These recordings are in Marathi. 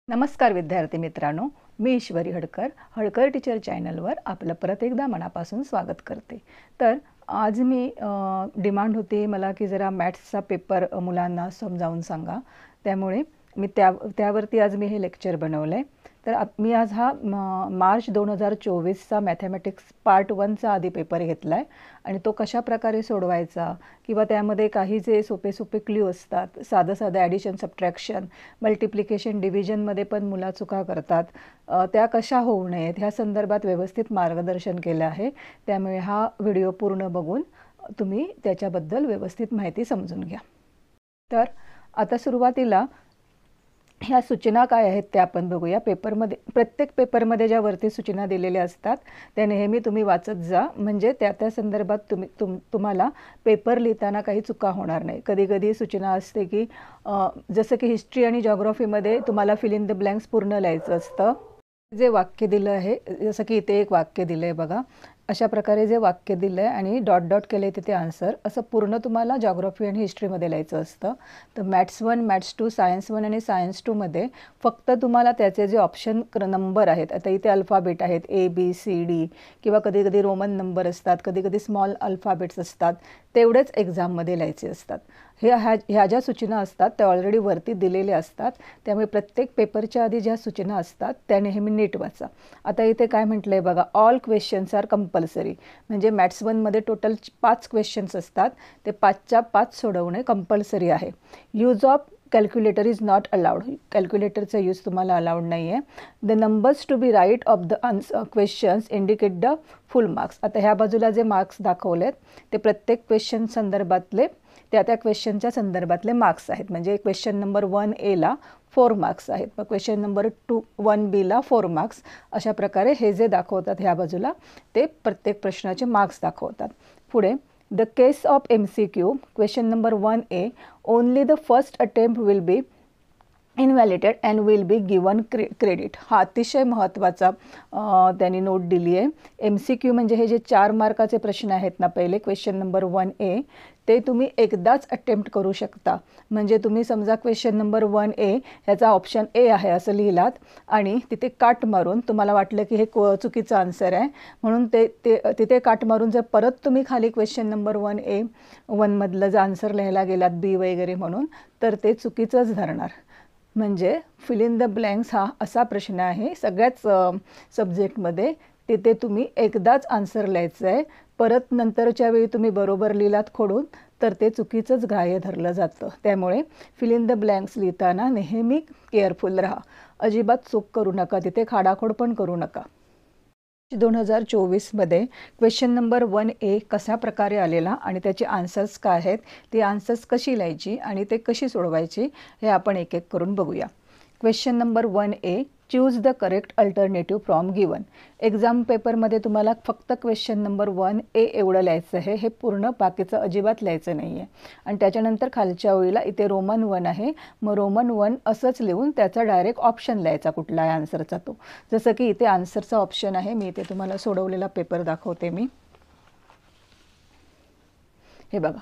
नमस्कार विद्यार्थी मित्रांनो, मी ईश्वरी हडकर हडकर टीचर चॅनलवर आपलं परत एकदा मनापासून स्वागत करते। तर आज मी डिमांड होती मला की जरा मॅथ्सचा पेपर मुलांना समजावून सांगा, त्यामुळे मी त्यावरती आज मी हे लेक्चर बनवलं आहे। तर मी आज हा मार्च 2024चा मॅथमॅटिक्स पार्ट 1चा आधी पेपर घेतला आहे आणि तो कशा प्रकारे सोडवायचा किंवा त्यामध्ये काही जे सोपे सोपे क्ल्यू असतात, साधं साधं ॲडिशन सबट्रॅक्शन मल्टिप्लिकेशन डिव्हिजनमध्ये पण मुलं चुका करतात, त्या कशा होऊ नयेत ह्या संदर्भात व्यवस्थित मार्गदर्शन केलं आहे। त्यामुळे हा व्हिडिओ पूर्ण बघून तुम्ही त्याच्याबद्दल व्यवस्थित माहिती समजून घ्या। तर आता सुरुवातीला ह्या सूचना काय आहेत त्या आपण बघूया। पेपरमध्ये प्रत्येक पेपरमध्ये ज्या वरती सूचना दिलेल्या असतात त्या नेहमी तुम्ही वाचत जा, म्हणजे त्या संदर्भात तुम्हाला पेपर लिहिताना काही चुका होणार नाही। कधी कधी सूचना असते की जसं की हिस्ट्री आणि जिओग्राफीमध्ये तुम्हाला फिल इन द ब्लँक्स पूर्ण लिहायचं असतं। जे वाक्य दिलं आहे, जसं की इथे एक वाक्य दिलं आहे बघा, अशा प्रकारे जे वाक्य दिलं आहे आणि डॉट डॉट केले तिथे आन्सर, असं पूर्ण तुम्हाला जिओग्राफी आणि हिस्ट्रीमध्ये लिहायचं असतं। तर मॅथ्स 1, मॅथ्स 2, सायन्स 1 आणि सायन्स 2मध्ये फक्त तुम्हाला त्याचे जे ऑप्शन नंबर आहेत, आता इथे अल्फाबेट आहेत ABCD किंवा कधी कधी रोमन नंबर असतात, कधी कधी स्मॉल अल्फाबेट्स असतात, तेवढेच एक्झाममध्ये लिहायचे असतात। ह्या ज्या सूचना असतात त्या ऑलरेडी वरती दिलेल्या असतात, त्यामुळे प्रत्येक पेपरच्या आधी ज्या सूचना असतात त्या नेहमी नीट वाचा। आता इथे काय म्हटलं आहे बघा, ऑल क्वेश्चन्स आर कंपल्सरी, म्हणजे मॅथ्स 1मध्ये टोटल 5 क्वेश्चन्स असतात, ते 5च्या 5 सोडवणे कंपल्सरी आहे। Use of calculator is not allowed, कॅल्क्युलेटरचा यूज तुम्हाला अलाउड नाही आहे। The numbers to be right of the questions indicate the full marks, आता ह्या बाजूला जे मार्क्स दाखवलेत ते प्रत्येक क्वेश्चन संदर्भातले त्या क्वेश्चनच्या संदर्भातले मार्क्स आहेत। म्हणजे क्वेश्चन नंबर 1A ला 4 मार्क्स आहेत, मग क्वेश्चन नंबर 1B ला 4 मार्क्स, अशा प्रकारे हे जे दाखवतात ह्या बाजूला ते प्रत्येक प्रश्नाचे मार्क्स दाखवतात। पुढे the case of MCQ question number 1A only the first attempt will be invalidated and will be given credit, हा अतिशय महत्त्वाचा त्यांनी नोट दिली आहे। MCQ म्हणजे हे जे 4 मार्काचे प्रश्न आहेत ना, पहिले क्वेश्चन नंबर 1A ते तुम्ही एकदाच अटेम्प्ट करू शकता। म्हणजे तुम्ही समजा क्वेश्चन नंबर 1A ह्याचा ऑप्शन A आहे असं लिहिलात आणि तिथे काट मारून तुम्हाला वाटलं की हे चुकीचं आन्सर आहे, म्हणून तिथे काट मारून जर परत तुम्ही खाली क्वेश्चन नंबर 1A मधलं जर आन्सर लिहायला गेलात B वगैरे म्हणून, तर ते चुकीचंच धरणार। म्हणजे फिल इन द ब्लँक्स हा असा प्रश्न आहे सगळ्याच सब्जेक्टमध्ये, तिथे तुम्ही एकदाच आन्सर लिहायचं आहे, परत नंतरच्या वेळी तुम्ही बरोबर लिहिलात खोडून तर ते चुकीचंच ग्राह्य धरलं जातं। त्यामुळे फिल इन द ब्लँक्स लिहिताना नेहमी केअरफुल राहा, अजिबात चूक करू नका, तिथे खाडाखोड पण करू नका। 2024मध्ये क्वेश्चन नंबर 1A कशा प्रकारे आलेला आणि त्याचे आन्सर्स काय आहेत, ती आन्सर्स कशी लिहायची आणि ते कशी सोडवायची हे आपण एक एक करून बघूया। Question number 1A choose the correct alternative from given, exam पेपरमध्ये तुम्हाला फक्त क्वेश्चन नंबर 1A एवढं लिहायचं आहे, हे पूर्ण बाकीचं अजिबात लिहायचं नाही आहे। आणि त्याच्यानंतर खालच्या ओळीला इथे रोमन 1 आहे, मग रोमन 1 असंच लिहून त्याचा डायरेक्ट ऑप्शन लिहायचा कुठला आहे आन्सरचा तो, जसं की इथे आन्सरचा ऑप्शन आहे, मी इथे तुम्हाला सोडवलेला पेपर दाखवते मी, हे बघा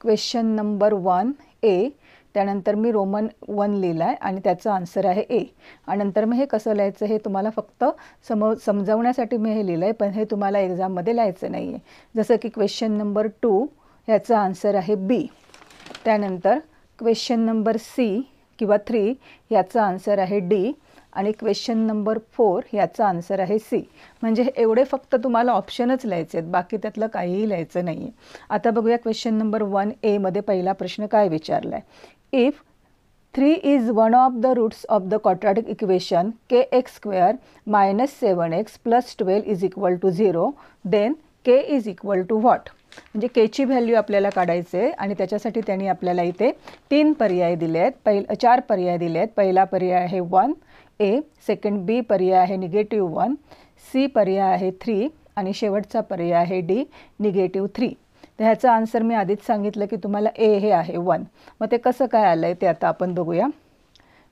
क्वेश्चन नंबर 1A, त्यानंतर मी रोमन 1 लिहिला आहे आणि त्याचं आन्सर आहे A, आणि नंतर मग हे कसं लिहायचं हे तुम्हाला फक्त समजावण्यासाठी मी हे लिहिलं आहे, पण हे तुम्हाला एक्झाममध्ये लिहायचं नाही आहे। जसं की क्वेश्चन नंबर 2 ह्याचं आन्सर आहे B, त्यानंतर क्वेश्चन नंबर C किंवा 3 ह्याचा आन्सर आहे D, आणि क्वेश्चन नंबर 4 ह्याचा आन्सर आहे C। म्हणजे एवढे फक्त तुम्हाला ऑप्शनच लिहायचे आहेत, बाकी त्यातलं काहीही लिहायचं नाही आहे। आता बघूया क्वेश्चन नंबर 1A मध्ये पहिला प्रश्न काय विचारला आहे, if 3 is one of the roots of the quadratic equation kx² - 7x + 12 is equal to 0, then k is equal to what, म्हणजे केची व्हॅल्यू आपल्याला काढायची आहे आणि त्याच्यासाठी त्यांनी आपल्याला इथे 3 पर्याय दिले आहेत, 4 पर्याय दिले आहेत। पहिला पर्याय आहे 1A, सेकंड B पर्याय आहे -1, C पर्याय आहे 3 आणि शेवटचा पर्याय आहे D -3। तर ह्याचा आन्सर मी आधीच सांगितलं की तुम्हाला A हे आहे 1, मग ते कसं काय आलं आहे ते आता आपण बघूया।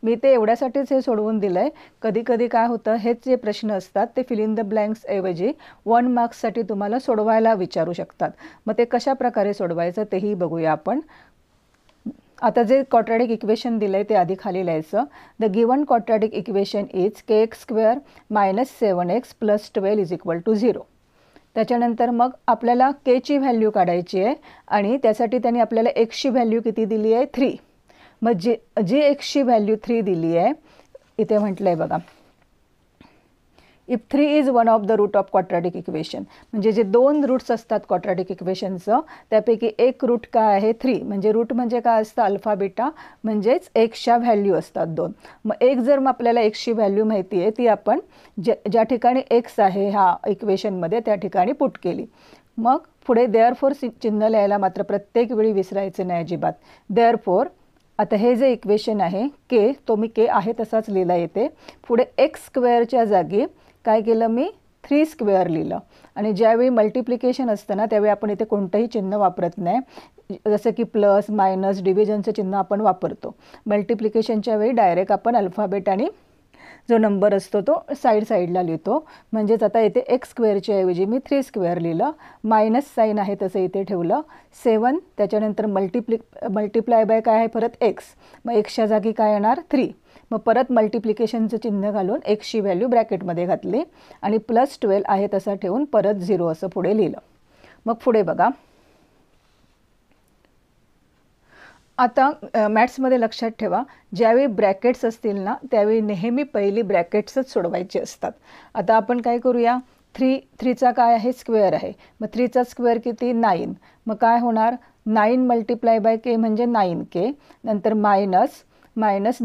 मी ते एवढ्यासाठीच हे सोडवून दिलं आहे, कधी कधी काय होतं हेच जे प्रश्न असतात ते फिल इन द ब्लँक्स ऐवजी 1 मार्क्ससाठी तुम्हाला सोडवायला विचारू शकतात, मग ते कशा प्रकारे सोडवायचं तेही बघूया आपण। आता जे क्वाड्रॅटिक इक्वेशन दिलं आहे ते आधी खाली लिहायचं. The given quadratic equation is kx² - 7x + 12 = 0. त्याच्यानंतर मग आपल्याला ची व्हॅल्यू काढायची आहे आणि त्यासाठी त्यांनी आपल्याला एक्सची व्हॅल्यू किती दिली आहे 3. मग जी एक्सची व्हॅल्यू 3 दिली आहे इथे म्हटलं आहे बघा, if 3 is one of the root of quadratic equation, म्हणजे जे 2 रूट्स असतात क्वाड्रॅटिक इक्वेशनचं त्यापैकी एक रूट काय आहे 3. म्हणजे रूट म्हणजे काय असतं अल्फा बीटा, म्हणजेच एक्सच्या व्हॅल्यू असतात 2. मग एक जर मग आपल्याला एक्सची व्हॅल्यू माहिती आहे ती आपण ज्या ठिकाणी एक्स आहे ह्या इक्वेशनमध्ये त्या ठिकाणी पुट केली. मग पुढे देअरफोर चिन्ह लिहायला मात्र प्रत्येक वेळी विसरायचं नाही अजिबात. देअरफोर आता हे जे इक्वेशन आहे के, तो मी के आहे तसाच लिहिला येते. पुढे x² जागी काय केलं मी 3² लिहिलं. आणि ज्यावेळी मल्टिप्लिकेशन असतं ना त्यावेळी आपण इथे कोणतंही चिन्ह वापरत नाही, जसं की प्लस मायनस डिव्हिजनचं चिन्ह आपण वापरतो. मल्टिप्लिकेशनच्या वेळी डायरेक्ट आपण अल्फाबेट आणि जो नंबर असतो तो साईडला लिहितो. म्हणजेच आता इथे x² ऐवजी मी 3² लिहिलं. मायनस साईन आहे तसं इथे ठेवलं. 7 त्याच्यानंतर मल्टिप्लाय बाय काय आहे परत x, मग एक्सच्या जागी काय येणार 3. मग परत मल्टिप्लिकेशनचं चिन्ह घालून एक्सची व्हॅल्यू ब्रॅकेटमध्ये घातली आणि +12 आहे तसा ठेवून परत 0 असं पुढे लिहिलं. मग पुढे बघा, आता मॅथ्समध्ये लक्षात ठेवा ज्यावेळी ब्रॅकेट्स असतील ना त्यावेळी नेहमी पहिली ब्रॅकेट्सच सोडवायची असतात. आता आपण काय करूया, 3चा काय आहे स्क्वेअर आहे, मग 3चा स्क्वेअर किती 9. मग काय होणार 9 × k म्हणजे 9k, नंतर मायनस 7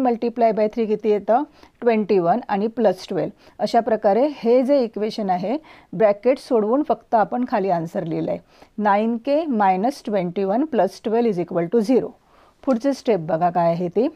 × 3 किती येतं 21 आणि +12. अशा प्रकारे हे जे इक्वेशन आहे ब्रॅकेट सोडवून फक्त आपण खाली आन्सर लिहिलं आहे. 9k - 21 + 12 = 0. पुढची स्टेप बघा काय आहे ती.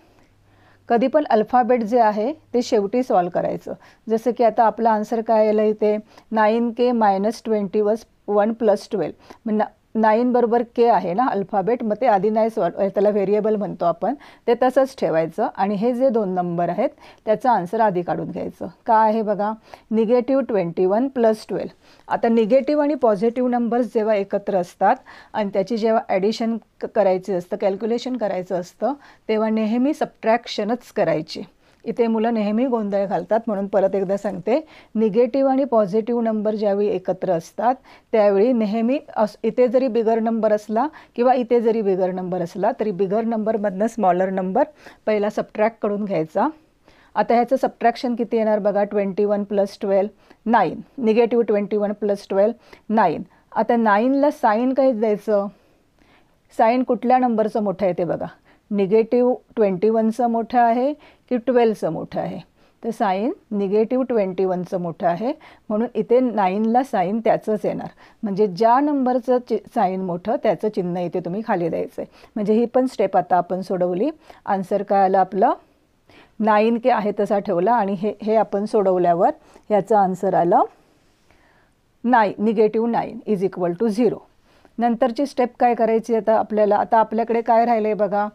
कधी पण अल्फाबेट जे आहे ते शेवटी सॉल्व करायचं. जसं की आता आपला आन्सर काय आलं इथे 9k - 21 + 12. मग 9 बरोबर के आहे ना अल्फाबेट, मग ते आधी नाही त्याला व्हेरिएबल म्हणतो आपण, ते तसंच ठेवायचं आणि हे जे 2 नंबर आहेत त्याचं आन्सर आधी काढून घ्यायचं. काय आहे बघा -21 + 12. आता निगेटिव्ह आणि पॉझिटिव्ह नंबर्स जेव्हा एकत्र असतात आणि त्याची जेव्हा ॲडिशन करायची असतं, कॅल्क्युलेशन करायचं असतं, तेव्हा नेहमी सबट्रॅक्शनच करायची. इथे मुलं नेहमी गोंधळ घालतात, म्हणून परत एकदा सांगते, निगेटिव्ह आणि पॉझिटिव्ह नंबर ज्यावेळी एकत्र असतात त्यावेळी नेहमी इथे जरी बिगर नंबर असला किंवा इथे जरी बिगर नंबर असला तरी बिगर नंबरमधनं स्मॉलर नंबर पहिला सबट्रॅक्ट करून घ्यायचा. आता ह्याचं सबट्रॅक्शन किती येणार बघा 21 + 12 9, निगेटिव्ह 21 + 12 9. आता 9ला साईन काय द्यायचं, साईन कुठल्या नंबरचं मोठं आहे ते बघा, निगेटिव्ह 21चं मोठं आहे की 12चं मोठं आहे, तर साईन निगेटिव्ह 21चं मोठं आहे, म्हणून इथे 9ला साईन त्याचंच येणार. म्हणजे ज्या नंबरचं साईन मोठं त्याचं चिन्ह इथे तुम्ही खाली द्यायचं आहे. म्हणजे ही पण स्टेप आता आपण सोडवली. आन्सर काय आलं आपलं 9k आहे तसा ठेवला आणि हे आपण सोडवल्यावर ह्याचं आन्सर आलं -9 = 0. नंतरची स्टेप काय करायची आता आपल्याला, आता आपल्याकडे काय राहिलं आहे बघा,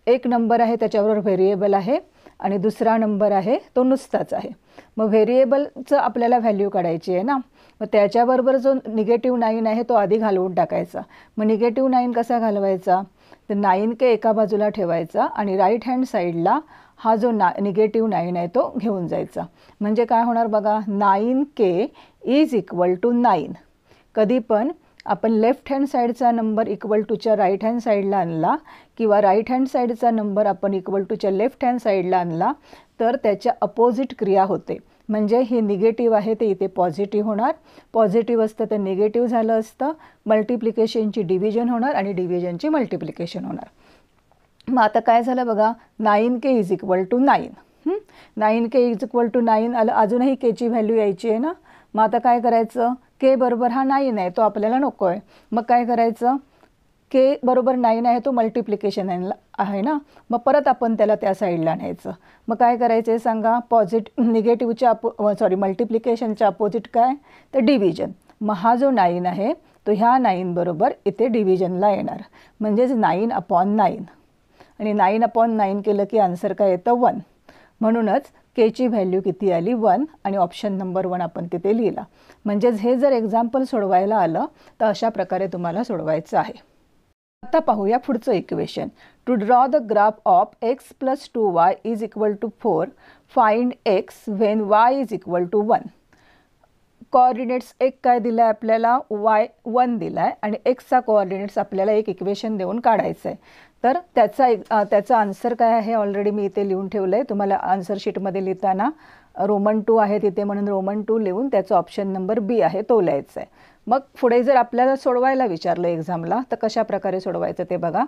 एक नंबर आहे त्याच्याबरोबर व्हेरिएबल आहे आणि दुसरा नंबर आहे तो नुसताच आहे. मग व्हेरिएबलचं आपल्याला व्हॅल्यू काढायची आहे ना, मग त्याच्याबरोबर जो -9 आहे तो आधी घालवून टाकायचा. मग -9 कसा घालवायचा, तर 9k एका बाजूला ठेवायचा आणि राईट हँड साईडला हा जो -9 आहे तो घेऊन जायचा. म्हणजे काय होणार बघा 9k = 9. कधी पण आपण लेफ्ट हँड साईडचा नंबर =च्या राईट हँड साईडला आणला किंवा राईट हँड साईडचा नंबर आपण =च्या लेफ्ट हँड साईडला आणला तर त्याच्या अपोजिट क्रिया होते. म्हणजे हे निगेटिव्ह आहे ते इथे पॉझिटिव्ह होणार, पॉझिटिव्ह असतं तर निगेटिव्ह झालं असतं, मल्टिप्लिकेशनची डिव्हिजन होणार आणि डिव्हिजनची मल्टिप्लिकेशन होणार. मग आता काय झालं बघा 9k = 9. 9k = 9 आलं. अजूनही केची व्हॅल्यू यायची आहे ना, मग आता काय करायचं, के बरोबर हा 9 आहे तो आपल्याला नको आहे, मग काय करायचं, के बरोबर 9 आहे तो मल्टिप्लिकेशन आहे ना, मग परत आपण त्याला त्या साईडला आणायचं. मग काय करायचं आहे सांगा, मल्टिप्लिकेशनच्या अपोजिट काय तर डिव्हिजन. मग हा जो 9 आहे तो ह्या 9 बरोबर इथे डिव्हिजनला येणार, म्हणजेच 9/9 आणि 9/9 केलं की आन्सर काय येतं 1. म्हणूनच केची व्हॅल्यू किती आली 1 आणि ऑप्शन नंबर 1 आपण तिथे लिहिला. म्हणजेच हे जर एक्झाम्पल सोडवायला आलं तर अशा प्रकारे तुम्हाला सोडवायचं आहे. आता पाहूया पुढचं equation. To draw the graph of x + 2y is equal to 4 find x when y is equal to 1. Coordinates एक काय दिला आहे आपल्याला, y 1 दिला आहे आणि xचा कोऑर्डिनेट्स आपल्याला एक इक्वेशन देऊन काढायचं आहे. तर त्याचा आन्सर काय आहे ऑलरेडी मी इथे लिहून ठेवलं आहे. तुम्हाला आन्सर शीटमध्ये लिहिताना रोमन 2 आहे तिथे म्हणून रोमन 2 लिहून त्याचा ऑप्शन नंबर बी आहे तो लिहायचा आहे. मग पुढे जर आपल्याला सोडवायला विचारलं एक्झामला तर कशा प्रकारे सोडवायचं ते बघा.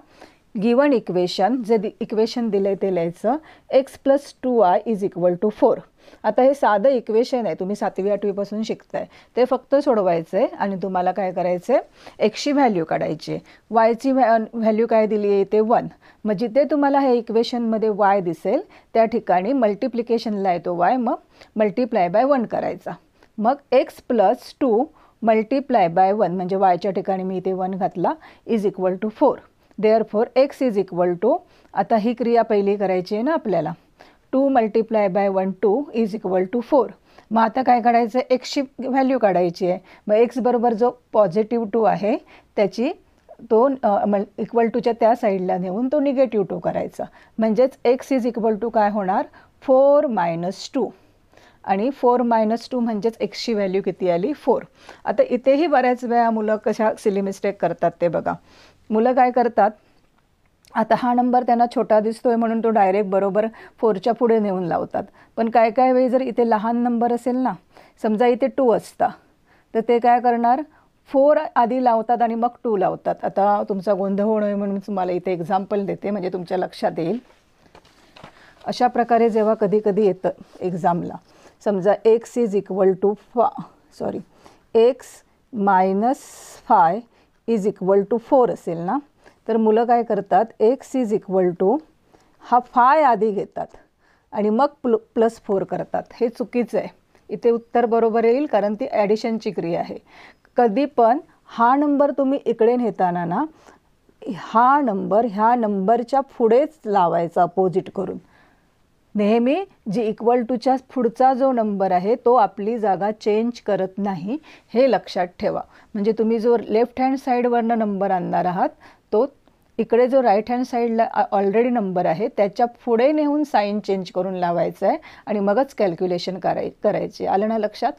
गिवन इक्वेशन जे इक्वेशन दिलं आहे ते लिहायचं. x + 2y is equal to 4. आता हे साधं इक्वेशन आहे, तुम्ही 7वी 8वीपासून शिकताय. ते फक्त सोडवायचं आहे आणि तुम्हाला काय करायचं आहे, एक्सची व्हॅल्यू काढायची आहे. वायची व्हॅल्यू काय दिली आहे ते 1. मग जिथे तुम्हाला हे इक्वेशनमध्ये वाय दिसेल त्या ठिकाणी मल्टिप्लिकेशनला आहे तो वाय, मग मल्टिप्लाय बाय 1 करायचा. मग x + 2 मल्टिप्लाय बाय 1 म्हणजे वायच्या ठिकाणी मी इथे 1 घातला is equal to 4. Therefore x is equal to, आता ही क्रिया पहिली करायची आहे ना आपल्याला, 2 multiply by 1 2 is equal to 4. मग आता काय काढायचं, एक्सची व्हॅल्यू काढायची आहे. मग एक्स बरोबर जो पॉझिटिव्ह 2 आहे त्याची तो इक्वल टूच्या त्या साईडला नेऊन तो निगेटिव्ह 2 करायचा. म्हणजेच एक्स इज इक्वल टू काय होणार, 4 - 2. आणि 4 - 2 म्हणजेच एक्सची व्हॅल्यू किती आली, 4. आता इथेही बऱ्याच वेळा मुलं कशा सिली मिस्टेक करतात ते बघा. मुलं काय करतात, आता हा नंबर त्यांना छोटा दिसतोय म्हणून तो डायरेक्ट बरोबर 4च्या पुढे नेऊन लावतात. पण काय काय वेळी जर इथे लहान नंबर असेल ना, समजा इथे 2 असता तर ते काय करणार, 4 आधी लावतात आणि मग 2 लावतात. आता तुमचा गोंधळ होऊ नये म्हणून तुम्हाला इथे एक्झाम्पल देते म्हणजे तुमच्या लक्षात येईल. अशा प्रकारे जेव्हा कधी कधी येतं एक्झामला, समजा x is equal to x - 5 is equal to 4 असेल ना, तर मुलं काय करतात, x इज इक्वल टू हा 5 आधी घेतात आणि मग +4 करतात. हे चुकीचं आहे. इथे उत्तर बरोबर येईल कारण ती ॲडिशनची क्रिया आहे. कधी पण हा नंबर तुम्ही इकडे नेताना ना, हा नंबर ह्या नंबरच्या पुढेच लावायचा अपोजिट करून. नेहमी जी इक्वल टूच्या पुढचा जो नंबर आहे तो आपली जागा चेंज करत नाही, हे लक्षात ठेवा. म्हणजे तुम्ही जो लेफ्ट हँड साईडवरनं नंबर आणणार आहात तो इकडे जो राईट हँड साईडला ऑलरेडी नंबर आहे त्याच्या पुढे नेऊन साईन चेंज करून लावायचं आहे आणि मगच कॅल्क्युलेशन करायचे. आलं ना लक्षात.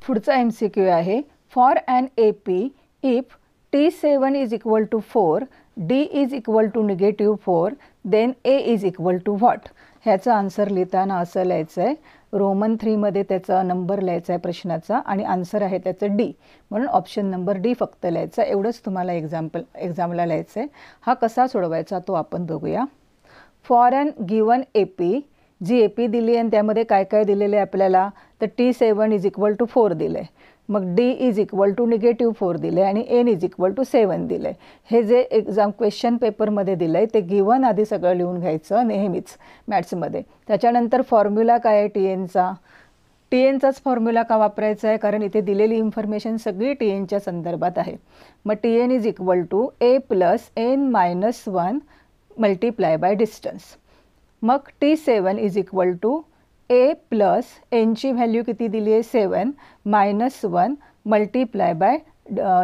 पुढचा MCQ आहे, for an AP if T7 is equal to 4, D is equal to -4, then A is equal to what. ह्याचं आन्सर लिहिताना असं लिहायचं आहे, रोमन 3मध्ये त्याचा नंबर लिहायचा आहे प्रश्नाचा आणि आन्सर आहे त्याचं D, म्हणून ऑप्शन नंबर D फक्त लिहायचा. एवढंच तुम्हाला एक्झामला लिहायचं आहे. हा कसा सोडवायचा तो आपण बघूया. फॉर ॲन गिवन AP, जी AP दिली आणि त्यामध्ये काय काय दिलेलं आहे आपल्याला, तर T7 इज इक्वल टू 4 दिलं आहे, मग D इज इक्वल टू -4 दिले आणि N इज इक्वल टू 7 दिले. हे जे एक्झाम क्वेश्चन पेपरमध्ये दिलं आहे ते गिवन आधी सगळं लिहून घ्यायचं नेहमीच मॅथ्समध्ये. त्याच्यानंतर फॉर्म्युला काय आहे TNचा, TNचाच फॉर्म्युला का वापरायचा आहे, कारण इथे दिलेली इन्फॉर्मेशन सगळी TNच्या संदर्भात आहे. मग TN is equal to A + N - 1 multiply by distance. मग T7 is equal to A + Nची व्हॅल्यू किती दिली आहे, 7 - 1 मल्टिप्लाय बाय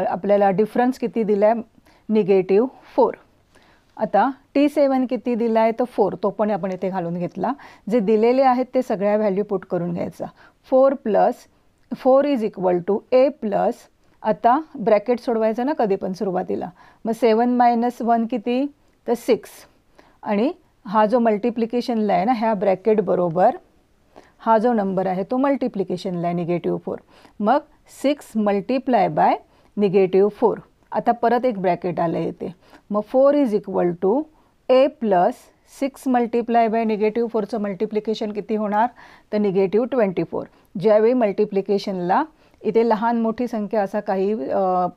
आपल्याला डिफरन्स किती दिला आहे, -4. आता T7 किती दिला आहे तर 4, तो पण आपण इथे घालून घेतला. जे दिलेले आहेत ते सगळ्या व्हॅल्यू पुट करून घ्यायचा. 4 + 4 इज इक्वल टू A + आता ब्रॅकेट सोडवायचं ना कधी पण सुरुवातीला, मग 7 - 1 किती तर 6 आणि हा जो मल्टिप्लिकेशनला आहे ना ह्या ब्रॅकेट बरोबर हा जो नंबर आहे तो मल्टिप्लिकेशनला आहे -4. मग 6 मल्टिप्लाय बाय -4. आता परत एक ब्रॅकेट आलं येते, मग 4 is equal to A + 6 multiply by -4चं मल्टिप्लिकेशन किती होणार तर -24. ज्यावेळी मल्टिप्लिकेशनला इथे लहान मोठी संख्या असा काही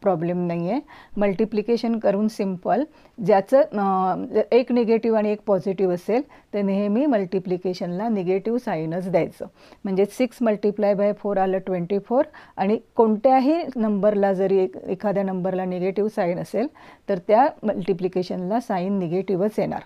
प्रॉब्लेम नाही आहे. मल्टिप्लिकेशन करून सिम्पल, ज्याचं एक निगेटिव्ह आणि एक पॉझिटिव्ह असेल तर नेहमी मल्टिप्लिकेशनला निगेटिव्ह साईनच द्यायचं. म्हणजे 6 मल्टिप्लाय बाय 4 आलं 24 आणि कोणत्याही नंबरला जरी एखाद्या नंबरला निगेटिव्ह साईन असेल तर त्या मल्टिप्लिकेशनला साईन निगेटिव्हच येणार.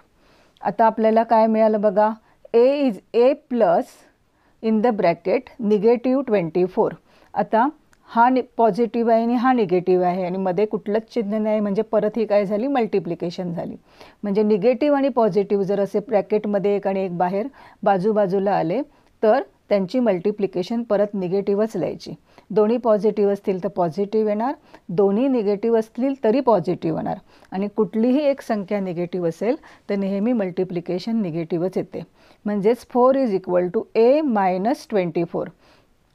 आता आपल्याला काय मिळालं बघा, A + इन द ब्रॅकेट -24. आता हा पॉझिटिव्ह आहे आणि हा निगेटिव्ह आहे आणि मध्ये कुठलंच चिन्ह नाही, म्हणजे परत ही काय झाली, मल्टिप्लिकेशन झाली. म्हणजे निगेटिव्ह आणि पॉझिटिव्ह जर असे ब्रॅकेटमध्ये एक आणि एक बाहेर बाजूबाजूला आले तर त्यांची मल्टिप्लिकेशन परत निगेटिव्हच लिहायची. दोन्ही पॉझिटिव्ह असतील तर पॉझिटिव्ह येणार, दोन्ही निगेटिव्ह असतील तरी पॉझिटिव्ह येणार. आणि कुठलीही एक संख्या निगेटिव्ह असेल तर नेहमी मल्टिप्लिकेशन निगेटिव्हच येते. म्हणजेच 4 is equal to A minus 24.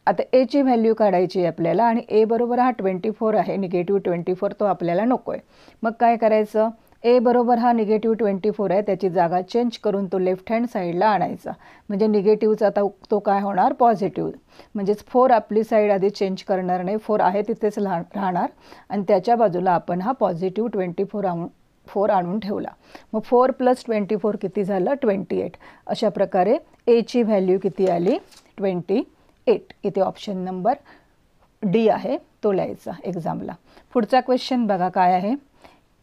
आता एची व्हॅल्यू काढायची आहे आपल्याला आणि ए बरोबर हा 24 आहे, निगेटिव्ह 24 तो आपल्याला नको आहे. मग काय करायचं, ए बरोबर हा निगेटिव्ह 24 आहे, त्याची जागा चेंज करून तो लेफ्ट हँड साईडला आणायचा. म्हणजे निगेटिव्हचा आता तो काय होणार, पॉझिटिव्ह. म्हणजेच 4 आपली साईड आधी चेंज करणार नाही, 4 आहे तिथेच राहणार आणि त्याच्या बाजूला आपण हा पॉझिटिव्ह 24 आणून ठेवला. मग 4 + 24 किती झालं, 28. अशा प्रकारे एची व्हॅल्यू किती आली, 28. इथे ऑप्शन नंबर डी आहे तो लिहायचा एक्झामला. पुढचा क्वेश्चन बघा काय आहे.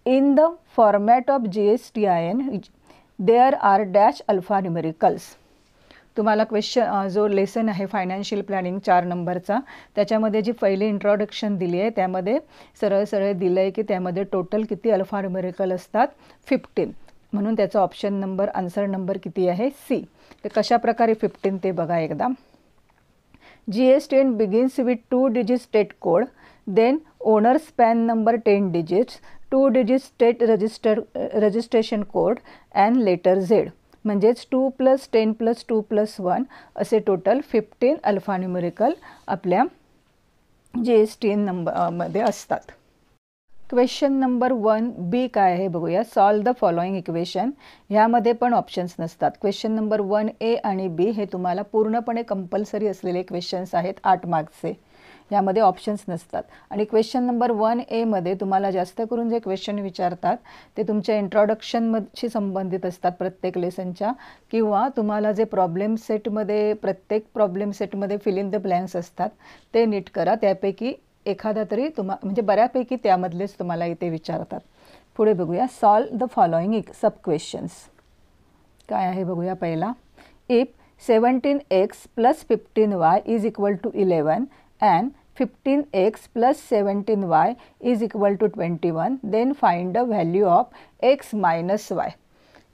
In the format of GSTIN there are dash alphanumericals. तुम्हाला क्वेश्चन जो लेसन आहे फायनान्शियल प्लॅनिंग 4 नंबरचा, त्याच्यामध्ये जी पहिली इंट्रोडक्शन दिली आहे त्यामध्ये सरळ सरळ दिलं आहे की त्यामध्ये टोटल किती अल्फा न्यूमेरिकल असतात, 15. म्हणून त्याचा ऑप्शन नंबर आन्सर नंबर किती आहे, सी. तर कशा प्रकारे 15 ते बघा एकदा. GSTIN begins with 2 digit state code, then owner's PAN number 10 digits, 2 digit state registration code and letter Z. म्हणजेच 2 + 10 + 2 + 1 असे टोटल 15 अल्फा न्यूमेरिकल आपल्या GSTIN नंबरमध्ये असतात. क्वेश्चन नंबर 1B काय आहे बघूया. Solve the following equation. ह्यामध्ये पण ऑप्शन्स नसतात. क्वेश्चन नंबर 1A आणि B हे तुम्हाला पूर्णपणे कंपल्सरी असलेले क्वेश्चन्स आहेत 8 मार्क्सचे. यामध्ये ऑप्शन्स नसतात. आणि क्वेश्चन नंबर 1A मध्ये तुम्हाला जास्त करून जे क्वेश्चन विचारतात ते तुमच्या इंट्रोडक्शनशी संबंधित असतात प्रत्येक लेसनच्या, किंवा तुम्हाला जे प्रॉब्लेम सेटमध्ये प्रत्येक प्रॉब्लेम सेटमध्ये फिल इन द ब्लँक्स असतात ते नीट करा. त्यापैकी एखादा तरी म्हणजे बऱ्यापैकी त्यामधलेच तुम्हाला इथे विचारतात. पुढे बघूया. Solve the following sub questions. काय आहे बघूया पहिला. If 17x + 15y is equal to 11 and 15x + 17y is equal to 21, then find the value of x - y.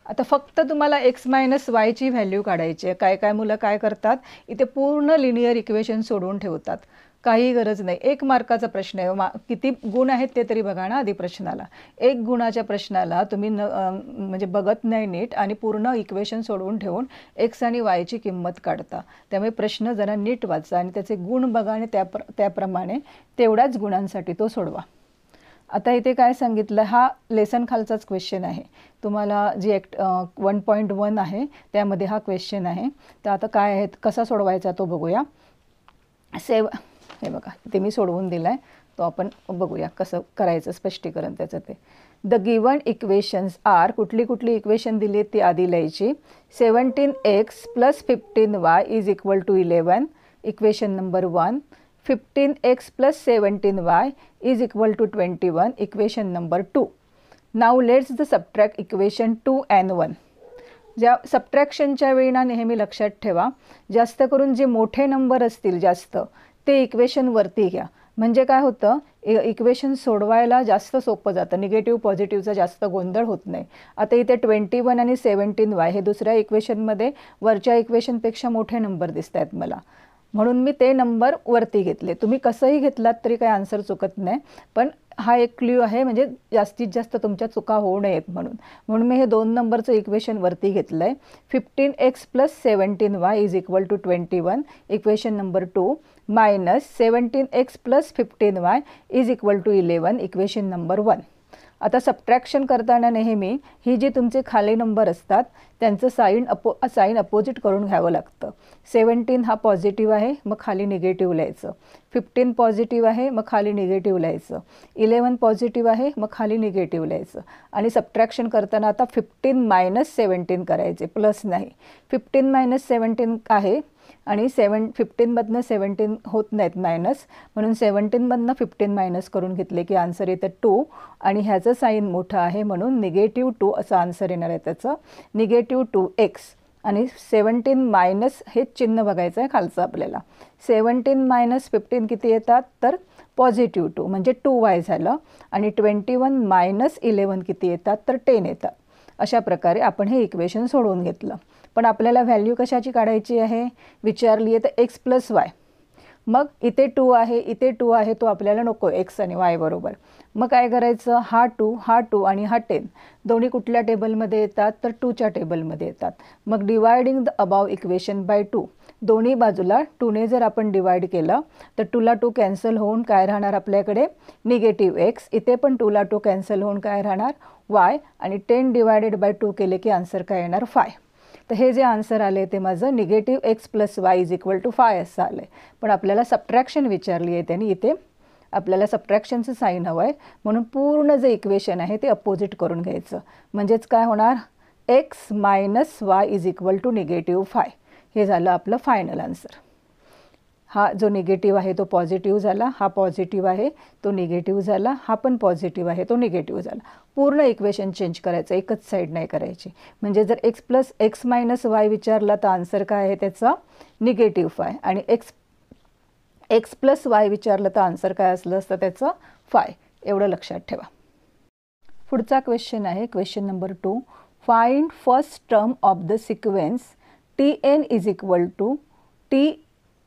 आता फक्त तुम्हाला x - y ची व्हॅल्यू काढायची आहे. काय काय मुलं काय करतात, इथे पूर्ण लिनियर इक्वेशन सोडवून ठेवतात. काही गरज नाही. 1 मार्काचा प्रश्न आहे. किती गुण आहेत ते तरी बघा ना आधी प्रश्नाला. 1 गुणाच्या प्रश्नाला तुम्ही म्हणजे बघत नाही नीट आणि पूर्ण इक्वेशन सोडवून ठेवून x आणि y ची किंमत काढता. त्यामुळे प्रश्न जरा नीट वाचा आणि त्याचे गुण बघा आणि त्याप्रमाणे तेवढ्याच गुणांसाठी तो सोडवा. आता इथे काय सांगितलं, हा लेसन खालचाच क्वेश्चन आहे. तुम्हाला जी 1.1 आहे त्यामध्ये हा क्वेश्चन आहे. तर आता काय आहे, कसा सोडवायचा तो बघूया. हे बघा ते मी सोडवून दिला आहे, तो आपण बघूया कसं करायचं स्पष्टीकरण त्याचं. ते द गिवन इक्वेशन्स आर, कुठली कुठली इक्वेशन दिली ती आधी लिहायची. 17x + 15y is equal to 11, equation number 1. 15x + 17y is equal to 21, equation number 2. Now let's the subtract equation 2 and 1. ज्या सबट्रॅक्शनच्या वेळी ना नेहमी लक्षात ठेवा, जास्त करून जे मोठे नंबर असतील जास्त ते इक्वेशन वरती घ्या. म्हणजे काय होतं, इक्वेशन सोडवायला जास्त सोपं जातं. निगेटिव्ह पॉझिटिव्हचा जास्त गोंधळ होत नाही. आता इथे 21 आणि 17y हे दुसऱ्या इक्वेशनमध्ये वरच्या इक्वेशनपेक्षा मोठे नंबर दिसत आहेत मला, म्हणून मी ते नंबर वरती घेतले. तुम्ही कसंही घेतलात तरी काही आन्सर चुकत नाही, पण हा एक क्ल्यू आहे म्हणजे जास्तीत जास्त तुमच्या चुका होऊ नयेत म्हणून मी हे 2 नंबरचं इक्वेशन वरती घेतलं आहे. 15x + 17y is equal to 21, equation number 2, minus 17x + 15y is equal to 11, equation number 1. आता सबट्रॅक्शन करताना नेहमी ही जी तुमचे खाली नंबर असतात त्यांचं साईन अपोजिट करून घ्यावं लागतं. 17 हा पॉझिटिव्ह आहे, मग खाली निगेटिव्ह लिहायचं. 15 पॉझिटिव्ह आहे, मग खाली निगेटिव्ह लिहायचं. 11 पॉझिटिव्ह आहे, मग खाली निगेटिव्ह लिहायचं. आणि सबट्रॅक्शन करताना आता 15 - 17 करायचे, प्लस नाही. 15 - 17 आहे आणि 15मधनं 17 होत नाहीत मायनस, म्हणून 17मधनं 15 मायनस करून घेतले की आन्सर येतं 2 आणि ह्याचं साईन मोठं आहे म्हणून -2 असं आन्सर येणार आहे त्याचं. -2x आणि 17 मायनस हे चिन्ह बघायचं आहे खालचं आपल्याला. 17 मायनस 15 किती येतात तर पॉझिटिव्ह 2 म्हणजे 2y झालं. आणि 21 मायनस 11 किती येतात तर 10 येतात. अशा प्रकारे आपण हे इक्वेशन सोडवून घेतलं. पण आपल्याला व्हॅल्यू कशाची काढायची आहे विचारली आहे तर x + y. मग इथे 2 आहे, इथे 2 आहे, तो आपल्याला नको x आणि y बरोबर. मग काय करायचं, हा 2 आणि हा 10 दोन्ही कुठल्या टेबलमध्ये येतात तर 2च्या टेबलमध्ये येतात. मग dividing the above equation by 2, दोन्ही बाजूला 2ने जर आपण डिवाइड केलं तर 2ला 2 कॅन्सल होऊन काय राहणार आपल्याकडे -x. इथे पण 2ला 2 कॅन्सल होऊन काय राहणार y. आणि 10 डिवायडेड बाय 2 केले की आन्सर काय येणार 5. तर हे जे आन्सर आले ते माझं -x + y = 5 असं आलं आहे. पण आपल्याला सबट्रॅक्शन विचारली आहे त्यांनी. इथे आपल्याला सबट्रॅक्शनचं साईन हवं आहे म्हणून पूर्ण जे इक्वेशन आहे ते अपोजिट करून घ्यायचं. म्हणजेच काय होणार x - y = -5. हे झालं आपलं फायनल आन्सर. हा जो निगेटिव्ह आहे तो पॉझिटिव्ह झाला, हा पॉझिटिव्ह आहे तो निगेटिव्ह झाला, हा पण पॉझिटिव्ह आहे तो निगेटिव्ह झाला. पूर्ण इक्वेशन चेंज करायचं, एकच साईड नाही करायची. म्हणजे जर x - y विचारला तर आन्सर काय आहे त्याचा -5. आणि x + y विचारलं तर आन्सर काय असलं असतं त्याचं 5. एवढं लक्षात ठेवा. पुढचा क्वेश्चन आहे question number 2. Find first term of the sequence tn =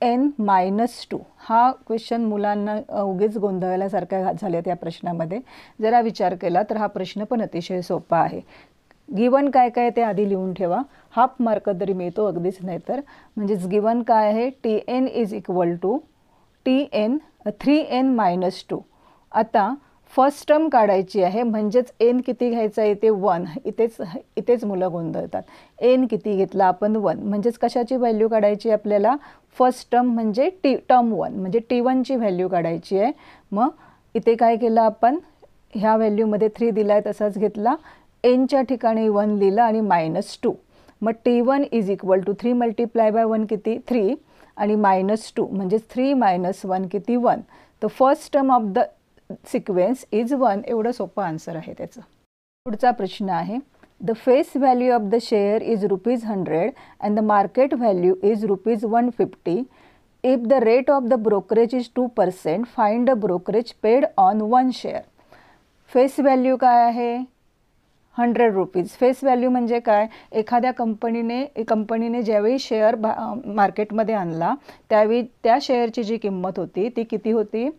tn-2. हा क्वेश्चन मुलांना उगीच गोंधळल्यासारखा झाले त्या प्रश्नामध्ये. जरा विचार केला तर हा प्रश्न पण अतिशय सोपा आहे. गिवन काय काय ते आधी लिहून ठेवा, हाफ मार्क तरी मिळतो अगदीच नाही तर. म्हणजेच गिवन काय आहे tn = tn 3n-2. आता फर्स्ट टर्म काढायची आहे म्हणजेच n किती घ्यायचा आहे ते 1. इथेच मुलं गोंधळतात. n किती घेतला आपण 1. म्हणजेच कशाची व्हॅल्यू काढायची आपल्याला फर्स्ट टर्म म्हणजे टर्म 1 म्हणजे t1ची व्हॅल्यू काढायची आहे. मग इथे काय केलं आपण ह्या व्हॅल्यूमध्ये 3 दिला आहे तसाच घेतला, nच्या ठिकाणी 1 लिहिलं आणि -2. मग t1 = 3 × 1 किती 3 आणि -2 म्हणजेच 3 - 1 किती 1. तर first term of the sequence is 1. एवढं सोपं आन्सर आहे त्याचं. पुढचा प्रश्न आहे the face value of the share is ₹100 and the market value is ₹150. If the rate of the brokerage is 2%, find the brokerage paid on 1 share. Face value काय आहे ₹100. फेस व्हॅल्यू म्हणजे काय, एखाद्या कंपनीने ज्यावेळी शेअर मार्केटमध्ये आणला त्यावेळी त्या शेअरची जी किंमत होती ती किती होती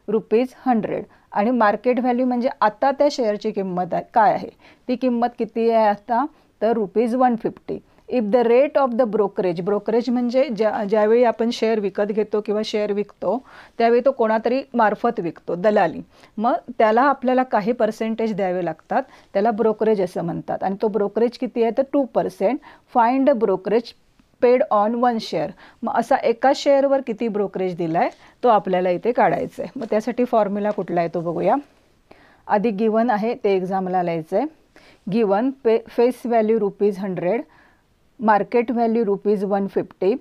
₹100. आणि मार्केट व्हॅल्यू म्हणजे आता त्या शेअरची किंमत काय आहे, ती किंमत किती आहे आता तर ₹150. If the rate of the brokerage म्हणजे ज्यावेळी आपण शेअर विकत घेतो किंवा शेअर विकतो त्यावेळी तो कोणातरी मार्फत विकतो, दलाली. मग त्याला आपल्याला काही पर्सेंटेज द्यावे लागतात, त्याला ब्रोकरेज असं म्हणतात. आणि तो ब्रोकरेज किती आहे तर 2%. Find the brokerage paid on 1 share. मग असा एका शेअरवर किती ब्रोकरेज दिला आहे तो आपल्याला इथे काढायचा आहे. मग त्यासाठी फॉर्म्युला कुठला आहे तो बघूया. आधी गिवन आहे ते एक्झामला लिहायचं आहे. Given face value ₹100, market value ₹150,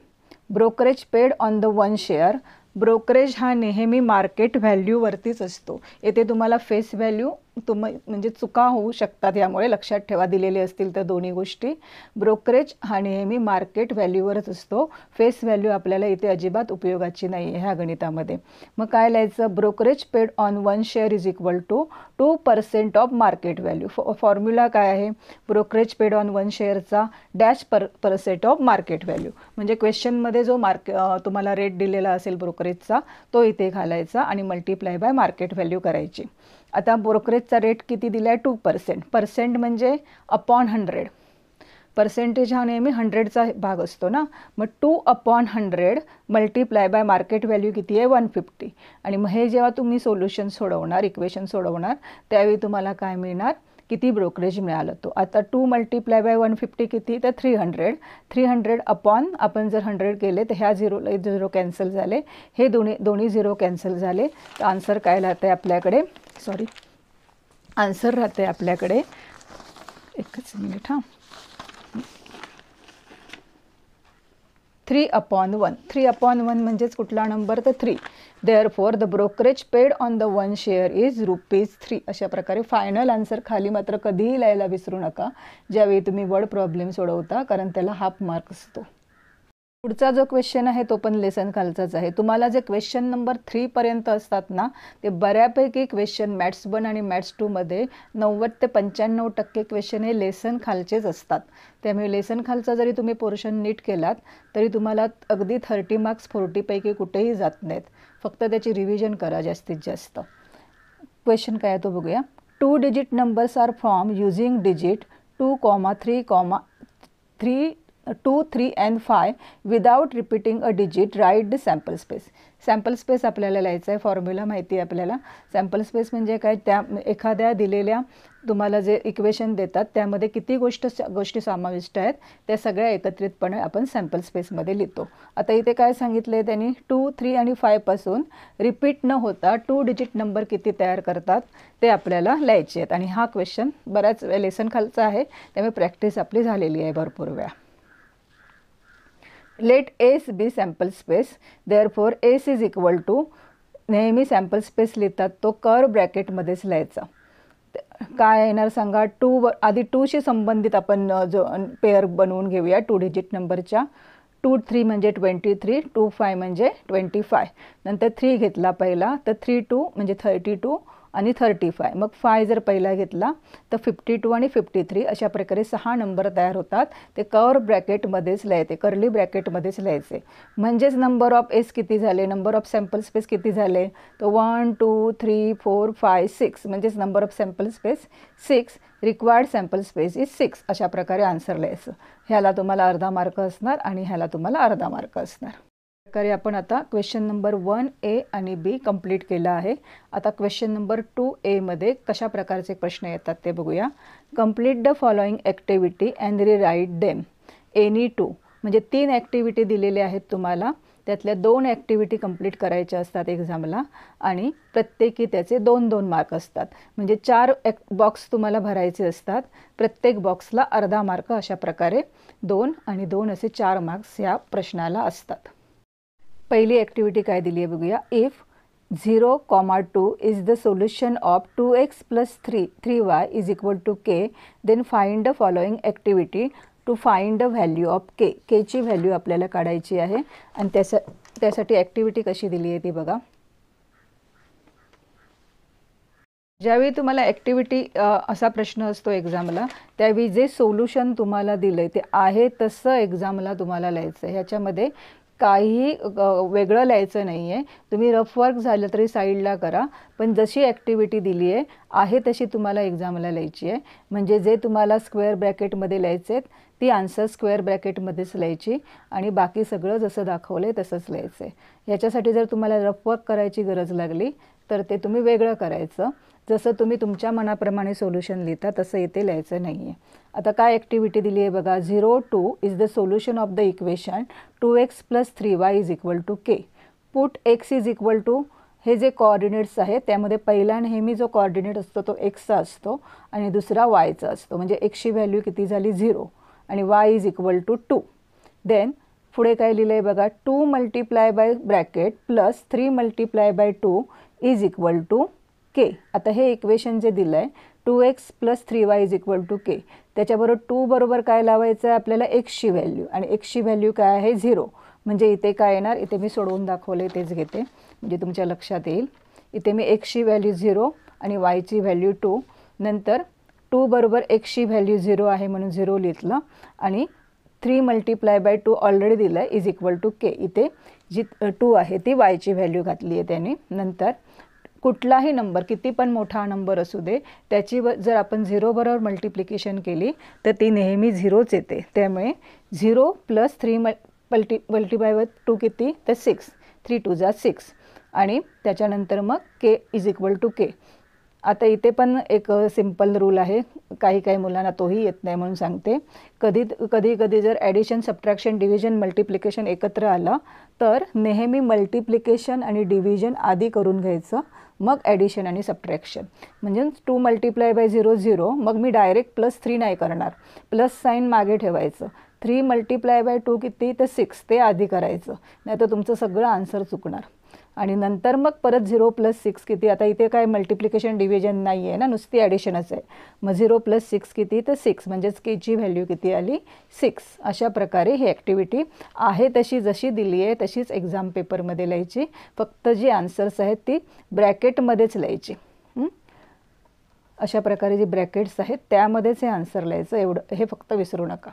brokerage paid on the 1 share. Brokerage हा नेहमी मार्केट व्हॅल्यूवरतीच असतो. येथे तुम्हाला फेस व्हॅल्यू म्हणजे चुका होऊ शकतात, यामुळे लक्षात ठेवा दिलेले असतील तर दोन्ही गोष्टी. ब्रोकरेज हा नेहमी मार्केट व्हॅल्यूवरच असतो, फेस व्हॅल्यू आपल्याला इथे अजिबात उपयोगाची नाही आहे ह्या गणितामध्ये. मग काय लिहायचं, brokerage paid on 1 share is equal to 2% of market value. Formula काय आहे, ब्रोकरेज पेड ऑन 1 शेअरचा -% ऑफ मार्केट व्हॅल्यू. म्हणजे क्वेश्चनमध्ये जो तुम्हाला रेट दिलेला असेल ब्रोकरेजचा तो इथे घालायचा आणि मल्टिप्लाय बाय मार्केट व्हॅल्यू करायची. आता ब्रोकरेजचा रेट किती दिला आहे 2%. पर्सेंट म्हणजे अपॉन 100. पर्सेंटेज हा नेहमी 100चा भाग असतो ना. मग 2/100 मल्टिप्लाय बाय मार्केट व्हॅल्यू किती आहे 150. आणि मग हे जेव्हा तुम्ही सोल्युशन सोडवणार, इक्वेशन सोडवणार त्यावेळी तुम्हाला काय मिळणार, किती ब्रोकरेज मिळालं तो. आता 2 × 150 किती तर 300. 300 अपॉन आपण जर 100 केले तर ह्या झिरो कॅन्सल झाले, हे दोन्ही झिरो कॅन्सल झाले. तर आन्सर काय राहते आपल्याकडे, आन्सर राहते आपल्याकडे, एकच मिनिट हां, 3/1. 3/1 म्हणजेच कुठला नंबर तर 3. Therefore the brokerage paid on the one share is ₹3. अशा प्रकारे फायनल आन्सर खाली मात्र कधीही लिहायला विसरू नका ज्यावेळी तुम्ही वर्ड प्रॉब्लेम सोडवता, कारण त्याला हाफ मार्क असतो. पुढचा जो क्वेश्चन आहे तो पण लेसन खालचाच आहे. तुम्हाला जे क्वेश्चन नंबर 3 पर्यंत असतात ना, ते बऱ्यापैकी क्वेश्चन मॅथ्स 1 आणि मॅथ्स 2 मध्ये 90 ते 95% क्वेश्चन हे लेसन खालचेच असतात. त्यामुळे लेसन खालचा जरी तुम्ही पोर्शन नीट केलात तरी तुम्हाला अगदी 30 मार्क्स 40 पैकी कुठेही जात नाहीत. फक्त त्याची रिव्हिजन करा जास्तीत जास्त. क्वेश्चन काय आहे तो बघूया. 2 digit numbers are form using digit 2, 3, 2, 3 and 5 without repeating a digit. Write the sample space. Sample space आपल्याला लिहायचं आहे. फॉर्म्युला माहिती आहे आपल्याला. सॅम्पल स्पेस म्हणजे काय, त्या एखाद्या दिलेल्या तुम्हाला जे इक्वेशन देतात त्यामध्ये किती गोष्टी समाविष्ट आहेत त्या सगळ्या एकत्रितपणे आपण सॅम्पल स्पेसमध्ये लिहितो. आता इथे काय सांगितलं आहे त्यांनी, 2, 3 आणि 5 पासून रिपीट न होता 2 डिजिट नंबर किती तयार करतात ते आपल्याला लिहायचे आहेत. आणि हा क्वेश्चन बऱ्याच लेसन खालचा आहे, त्यामुळे प्रॅक्टिस आपली झालेली आहे भरपूर वेळा. Let S be sample space. Therefore S is equal to, नेहमी सॅम्पल स्पेस लिहितात तो कर्व ब्रॅकेटमध्येच लिहायचा. काय येणार सांगा. 2 आधी 2शी संबंधित आपण जो पेअर बनवून घेऊया 2 डिजिट नंबरच्या. 2, 3 म्हणजे 23, 2, 5 म्हणजे 25. नंतर 3 घेतला पहिला तर 3, 2 म्हणजे 32 आणि 35. मग 5 जर पहिला घेतला तर 52 आणि 53. अशा प्रकारे 6 नंबर तयार होतात. ते कर्व ब्रॅकेटमध्येच लिहायचे, कर्ली ब्रॅकेटमध्येच लिहायचे. म्हणजेच नंबर ऑफ एस किती झाले, नंबर ऑफ सॅम्पल स्पेस किती झाले, तर 1, 2, 3, 4, 5, 6. म्हणजेच number of sample space 6. Required sample space is 6. अशा प्रकारे आन्सर लिहायचं. ह्याला तुम्हाला अर्धा मार्क असणार आणि ह्याला तुम्हाला अर्धा मार्क असणार. प्रकारे आपण आता क्वेश्चन नंबर 1A आणि B कंप्लीट केला आहे. आता क्वेश्चन नंबर 2A मध्ये कशा प्रकारचे प्रश्न येतात ते बघूया. Complete the following activity and rewrite them. Any 2 म्हणजे 3 ॲक्टिव्हिटी दिलेल्या आहेत तुम्हाला. त्यातल्या 2 ॲक्टिव्हिटी कंप्लीट करायच्या असतात एक्झामला आणि प्रत्येकी त्याचे 2-2 मार्क असतात. म्हणजे 4 बॉक्स तुम्हाला भरायचे असतात. प्रत्येक बॉक्सला अर्धा मार्क. अशा प्रकारे 2 आणि 2 असे 4 मार्क्स या प्रश्नाला असतात. पहिली ॲक्टिव्हिटी काय दिली आहे बघूया. If 0,2 is the solution of 2x + 3y is equal to k, then find the following activity to find the value of k. ची व्हॅल्यू आपल्याला काढायची आहे आणि त्यासाठी ॲक्टिव्हिटी कशी दिली आहे ती बघा. ज्यावेळी तुम्हाला ॲक्टिव्हिटी असा प्रश्न असतो एक्झामला, त्यावेळी जे सोल्युशन तुम्हाला दिलं आहे ते आहे तसं एक्झामला तुम्हाला लिहायचं आहे. ह्याच्यामध्ये काही वेगळं लिहायचं नाही आहे. तुम्ही रफ वर्क झालं तरी साईडला करा, पण जशी ॲक्टिव्हिटी दिली आहे तशी तुम्हाला एक्झामला लिहायची आहे. म्हणजे जे तुम्हाला स्क्वेअर ब्रॅकेटमध्ये लिहायचे आहेत ती आन्सर स्क्वेअर ब्रॅकेटमध्येच लिहायची आणि बाकी सगळं जसं दाखवलं आहे तसंच लिहायचं आहे. ह्याच्यासाठी जर तुम्हाला रफ वर्क करायची गरज लागली तर ते तुम्ही वेगळं करायचं. जसं तुम्ही तुमच्या मनाप्रमाणे सोल्युशन लिहिता तसं इथे लिहायचं नाही आहे. आता काय ॲक्टिव्हिटी दिली आहे बघा. 0,2 is the solution of the equation 2x + 3y is equal to k. Put x is equal to, हे जे कोऑर्डिनेट्स आहेत त्यामध्ये पहिला नेहमी जो कोऑर्डिनेट असतो तो xचा असतो आणि दुसरा yचा असतो. म्हणजे xची व्हॅल्यू किती झाली 0 आणि y is equal to 2. Then पुढे काय लिहिलं आहे बघा. 2 multiply by bracket plus 3 multiply by 2 is equal to k. आता हे इक्वेशन जे दिलं आहे 2x + 3y is equal to k, त्याच्याबरोबर 2 बरोबर काय लावायचं आहे आपल्याला xची व्हॅल्यू, आणि xची व्हॅल्यू काय आहे 0. म्हणजे इथे काय येणार, इथे मी सोडवून दाखवले तेच घेते म्हणजे तुमच्या लक्षात येईल. इथे मी xची व्हॅल्यू 0 आणि yची व्हॅल्यू 2. नंतर 2 बरोबर xची व्हॅल्यू 0 आहे म्हणून 0 लिहितलं आणि 3 मल्टिप्लाय बाय 2 ऑलरेडी दिलं आहे इज इक्वल टू k. इथे जी 2 आहे ती yची व्हॅल्यू घातली आहे त्याने. नंतर कुठलाही नंबर किती पण मोठा नंबर असू दे त्याची जर आपण 0 बरोबर मल्टिप्लिकेशन केली तर ती नेहमी 0च येते. त्यामुळे 0 + 3 मल्टिप्लाय बाय 2 किती तर 6. 3 2 जा 6 आणि त्याच्यानंतर मग k is equal to k. आता इथे पण एक सिंपल रूल आहे, काही मुलांना तोही येत नाही म्हणून सांगते. कधी जर ॲडिशन, सबट्रॅक्शन, डिव्हिजन, मल्टिप्लिकेशन एकत्र आलं तर नेहमी मल्टिप्लिकेशन आणि डिव्हिजन आधी करून घ्यायचं, मग ॲडिशन आणि सबट्रॅक्शन. म्हणजे 2 मल्टिप्लाय बाय 0 0, मग मी डायरेक्ट +3 नाही करणार, प्लस साईन मागे ठेवायचं. 3 मल्टिप्लाय बाय 2 किती, तर 6, ते आधी करायचं, नाही तर तुमचं सगळं आन्सर चुकणार. आणि नंतर मग परत 0 + 6 किती, आता इथे काय मल्टिप्लिकेशन डिव्हिजन नाही आहे ना, नुसती ॲडिशनच आहे. मग 0 + 6 किती, तर 6, म्हणजेच केची व्हॅल्यू किती आली, 6. अशा प्रकारे ही ॲक्टिव्हिटी आहे तशी जशी दिली आहे तशीच एक्झाम पेपरमध्ये लिहायची, फक्त जी आन्सर्स आहेत ती ब्रॅकेटमध्येच लिहायची. अशा प्रकारे जी ब्रॅकेट्स आहेत त्यामध्येच हे आन्सर लिहायचं, एवढं हे फक्त विसरू नका.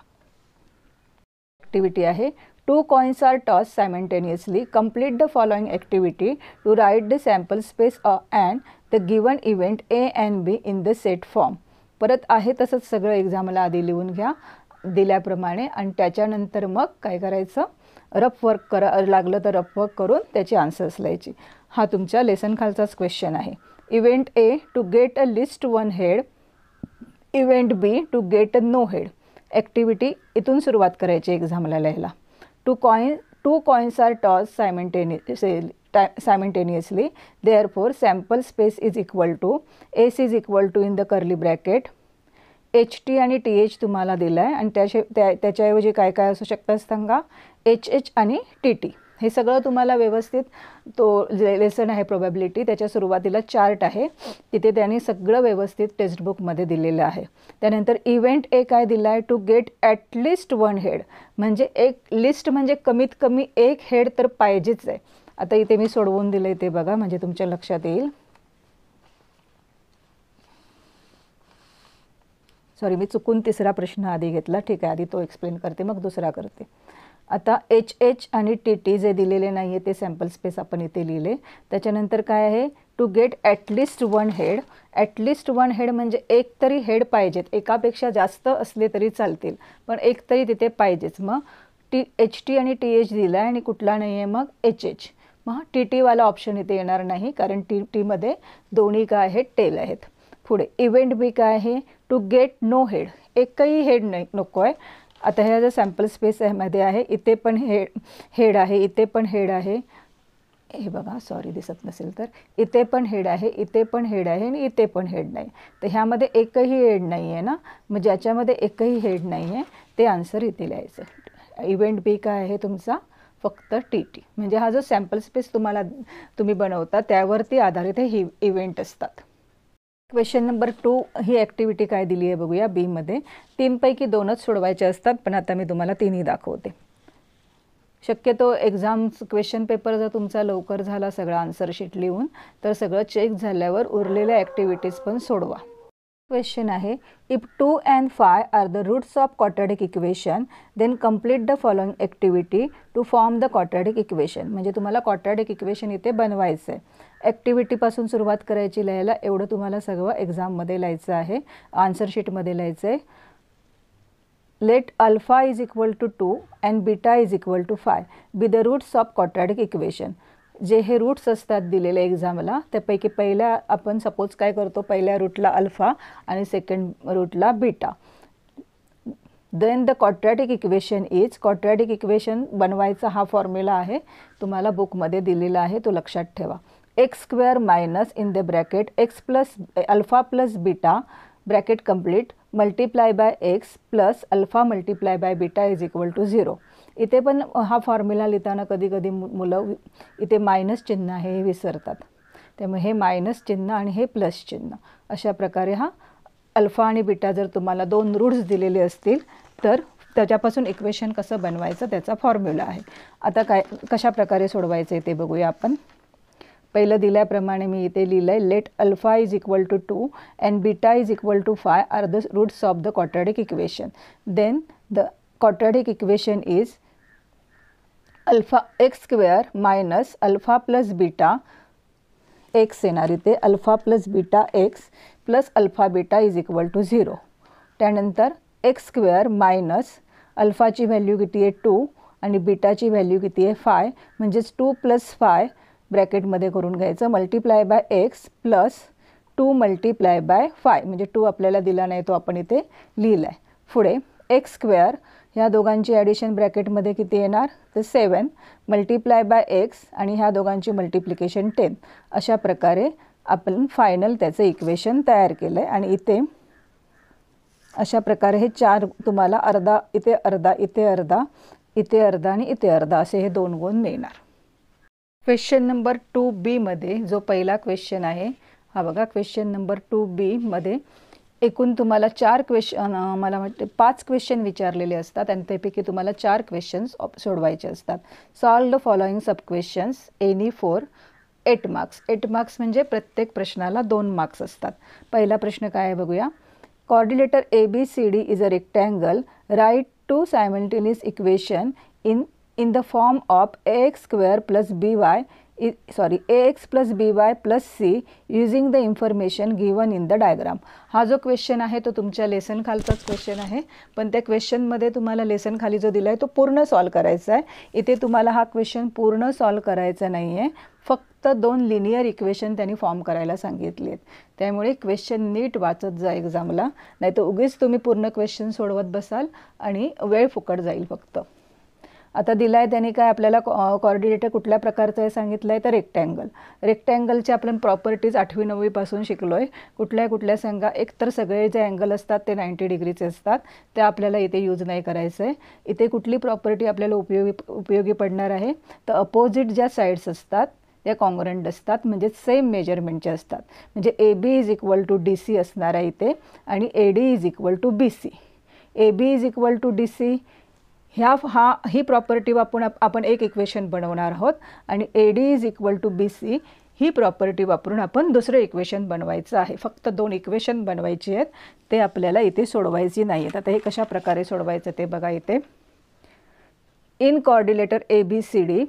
ॲक्टिव्हिटी आहे, 2 coins are tossed simultaneously. Complete the following activity to write the sample space and the given event A and B in the set form. परत आहे तसंच सगळं एक्झामला आधी लिहून घ्या दिल्याप्रमाणे, आणि त्याच्यानंतर मग काय करायचं, रफ वर्क लागलं तर रफ वर्क करून त्याची आन्सर्स लिहायची. हा तुमच्या लेसन खालचाच क्वेश्चन आहे. Event A to get a least 1 head, event B to get a no head. Activity इथून सुरुवात करायची एक्झामला लिहायला. 2 coins are tossed simultaneously. Therefore, sample space is equal to S is equal to in the curly bracket HT आणि TH तुम्हाला दिला आहे, आणि त्याच्याऐवजी काय काय असू शकतं सांगा, HH आणि TT. हे सगळं तुम्हाला व्यवस्थित, तो लेसन आहे प्रोबॅबिलिटी, त्याच्या सुरुवातीला चार्ट आहे, तिथे त्यांनी सगळं व्यवस्थित टेक्स्टबुकमध्ये दिलेलं आहे. त्यानंतर इव्हेंट ए काय दिला आहे, टू गेट ॲटलिस्ट 1 हेड, म्हणजे एक लिस्ट म्हणजे कमीत कमी एक हेड तर पाहिजेच आहे. आता इथे मी सोडवून दिलं आहे ते बघा, म्हणजे तुमच्या लक्षात येईल. सॉरी, मी चुकून तिसरा प्रश्न आधी घेतला, ठीक आहे, आधी तो एक्सप्लेन करते मग दुसरा करते. आता HH आणि TT जे दिलेले नाही आहे ते सॅम्पल स्पेस आपण इथे लिहिले. त्याच्यानंतर काय आहे, to get at least 1 head. At least 1 head म्हणजे एक तरी हेड पाहिजेत, एकापेक्षा जास्त असले तरी चालतील, पण एक तरी तिथे पाहिजेच. मग HT आणि TH दिला आहे आणि कुठला नाही आहे मग HH. मग TTवाला ऑप्शन इथे येणार नाही, कारण TTमध्ये दोन्ही काय आहेत, टेल आहेत. पुढे इव्हेंट बी काय आहे, टू गेट नो हेड, एकही हेड नाही नको आहे. आता ह्या जर सॅम्पल स्पेसमध्ये आहे, इथे पण हेड आहे, इथे पण हेड आहे, हे बघा सॉरी दिसत नसेल तर, इथे पण हेड आहे, इथे पण हेड आहे आणि इथे पण हेड नाही. तर ह्यामध्ये एकही हेड नाही आहे ना, मग ज्याच्यामध्ये एकही हेड नाही आहे ते आन्सर इथे लिहायचं. इव्हेंट बी काय आहे तुमचा, फक्त TT. म्हणजे हा जो सॅम्पल स्पेस तुम्ही बनवता त्यावरती आधारित हे इव्हेंट असतात. क्वेश्चन नंबर 2 ही ॲक्टिव्हिटी काय दिली आहे बघूया. बीमध्ये 3 पैकी 2च सोडवायचे असतात, पण आता मी तुम्हाला 3ही दाखवते. शक्यतो एक्झाम्स क्वेश्चन पेपर जर तुमचा लवकर झाला सगळं आन्सर शीट लिहून, तर सगळं चेक झाल्यावर उरलेल्या ॲक्टिव्हिटीज पण सोडवा. क्वेश्चन आहे, if 2 and 5 are the roots of quadratic equation, then complete the following activity to form the quadratic equation. म्हणजे तुम्हाला क्वाड्रॅटिक इक्वेशन इथे बनवायचं आहे. ॲक्टिव्हिटीपासून सुरुवात करायची लिहायला, एवढं तुम्हाला सगळं एक्झाममध्ये लिहायचं आहे, आन्सर शीटमध्ये लिहायचं आहे. Let alpha is equal to 2 and beta is equal to 5 be the roots of quadratic equation. जे हे रूट्स असतात दिलेले एक्झामला, त्यापैकी पहिल्या आपण सपोज काय करतो, पहिल्या रूटला अल्फा आणि सेकंड रूटला beta. Then the quadratic equation is, quadratic equation बनवायचा हा फॉर्म्युला आहे, तुम्हाला बुकमध्ये दिलेला आहे, तो लक्षात ठेवा. x² minus in the bracket x plus alpha plus beta bracket complete multiply by x plus alpha multiply by beta is equal to 0. इथे पण हा फॉर्म्युला लिहिताना कधी कधी मुलं इथे मायनस चिन्ह आहे हे विसरतात, त्यामुळे हे मायनस चिन्ह आणि हे प्लस चिन्ह, अशा प्रकारे हा अल्फा आणि बीटा जर तुम्हाला 2 रूट्स दिलेले असतील तर त्याच्यापासून इक्वेशन कसं बनवायचं त्याचा फॉर्म्युला आहे. आता कशा प्रकारे सोडवायचं ते बघूया आपण. पहिलं दिल्याप्रमाणे मी इथे लिहिलं आहे, let alpha is equal to 2 and beta is equal to 5 are the roots of the quadratic equation. Then the quadratic equation is alpha x² minus alpha plus beta x येणार इथे, alpha plus beta x plus alpha beta is equal to 0. त्यानंतर x² मायनस अल्फाची व्हॅल्यू किती आहे 2 आणि बीटाची व्हॅल्यू किती आहे 5, म्हणजेच 2 + 5 ब्रॅकेटमध्ये करून घ्यायचं multiply by x plus 2 multiply bye 5, म्हणजे 2 आपल्याला दिला नाही तो आपण इथे लिहिला आहे. पुढे x² ह्या दोघांची ॲडिशन ब्रॅकेटमध्ये किती येणार तर 7 मल्टिप्लाय बाय x आणि ह्या दोघांची मल्टिप्लिकेशन 10. अशा प्रकारे आपण फायनल त्याचं इक्वेशन तयार केलं आहे. आणि इथे अशा प्रकारे हे 4 तुम्हाला अर्धा इथे अर्धा इथे अर्धा इथे अर्धा आणि इथे अर्धा असे हे 2 गुण मिळणार. क्वेश्चन नंबर 2B मध्ये जो पहिला क्वेश्चन आहे हा बघा. क्वेश्चन नंबर 2B मध्ये एकूण तुम्हाला 4 क्वेश्चन मला वाटते 5 क्वेश्चन विचारलेले असतात आणि त्यापैकी तुम्हाला 4 क्वेश्चन्स सोडवायचे असतात. Solve the following sub questions any for 8 marks. 8 marks म्हणजे प्रत्येक प्रश्नाला 2 मार्क्स असतात. पहिला प्रश्न काय आहे बघूया. Coordinator ABCD is a rectangle. Write 2 simultaneous equation in the form of ax square plus by ax plus by plus c using the information given in the diagram. हा जो क्वेश्चन आहे तो तुमच्या लेसन खालचाच क्वेश्चन आहे, पण त्या क्वेश्चनमध्ये तुम्हाला लेसन खाली जो दिला आहे तो पूर्ण सॉल्व करायचा आहे. इथे तुम्हाला हा क्वेश्चन पूर्ण सॉल्व करायचा नाही आहे, फक्त 2 लिनियर इक्वेशन त्यांनी फॉर्म करायला सांगितले आहेत. त्यामुळे क्वेश्चन नीट वाचत जा एक्झामला, नाही तर उगीच तुम्ही पूर्ण क्वेश्चन सोडवत बसाल आणि वेळ फुकट जाईल फक्त. आता दिला आहे त्यांनी काय आपल्याला कोऑर्डिनेटर कुठल्या प्रकारचं आहे सांगितलं आहे तर रेक्टँगल. रेक्टँगलचे आपण प्रॉपर्टीज 8वी 9वी पासून शिकलो आहे. कुठल्या सांगा. एक तर सगळे जे अँगल असतात ते 90 डिग्रीचे असतात, ते आपल्याला इथे यूज नाही करायचं आहे. इथे कुठली प्रॉपर्टी आपल्याला उपयोगी पडणार आहे तर अपोजिट ज्या साईड्स असतात त्या कॉन्ग्रुएंट असतात, म्हणजे सेम मेजरमेंटचे असतात. म्हणजे AB is equal to DC असणार आहे इथे आणि AD is equal to BC. AB is equal to DC ही प्रॉपर्टी वापरून आपण एक इक्वेशन बनवणार आहोत आणि AD is equal to BC ही प्रॉपर्टी वापरून आपण दुसरं इक्वेशन बनवायचं आहे. फक्त 2 इक्वेशन बनवायची आहेत, ते आपल्याला इथे सोडवायची नाही आहेत. आता हे कशा प्रकारे सोडवायचं ते बघा. इथे in coordinator ABCD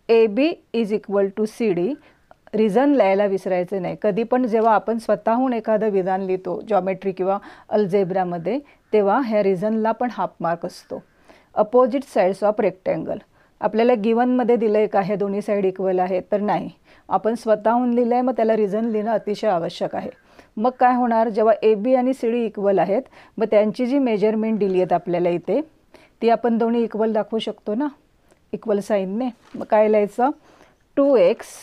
AB is equal to CD. Reason लिहायला विसरायचं नाही. कधी पण जेव्हा आपण स्वतःहून एखादं विधान लिहितो जॉमेट्री किंवा अल्जेब्रामध्ये, तेव्हा ह्या रिझनला पण हाफ मार्क असतो. अपोजिट साईड्स ऑफ रेक्टँगल आपल्याला गिवनमध्ये दिलं आहे का हे दोन्ही साईड इक्वल आहे तर नाही, आपण स्वतःहून लिहिलं आहे, मग त्याला रिझन लिहिणं अतिशय आवश्यक आहे. मग काय होणार, जेव्हा AB आणि CD इक्वल आहेत मग त्यांची जी मेजरमेंट दिली आहेत आपल्याला इथे ती आपण दोन्ही इक्वल दाखवू शकतो ना, इक्वल साईनने. मग काय लिहायचं, 2x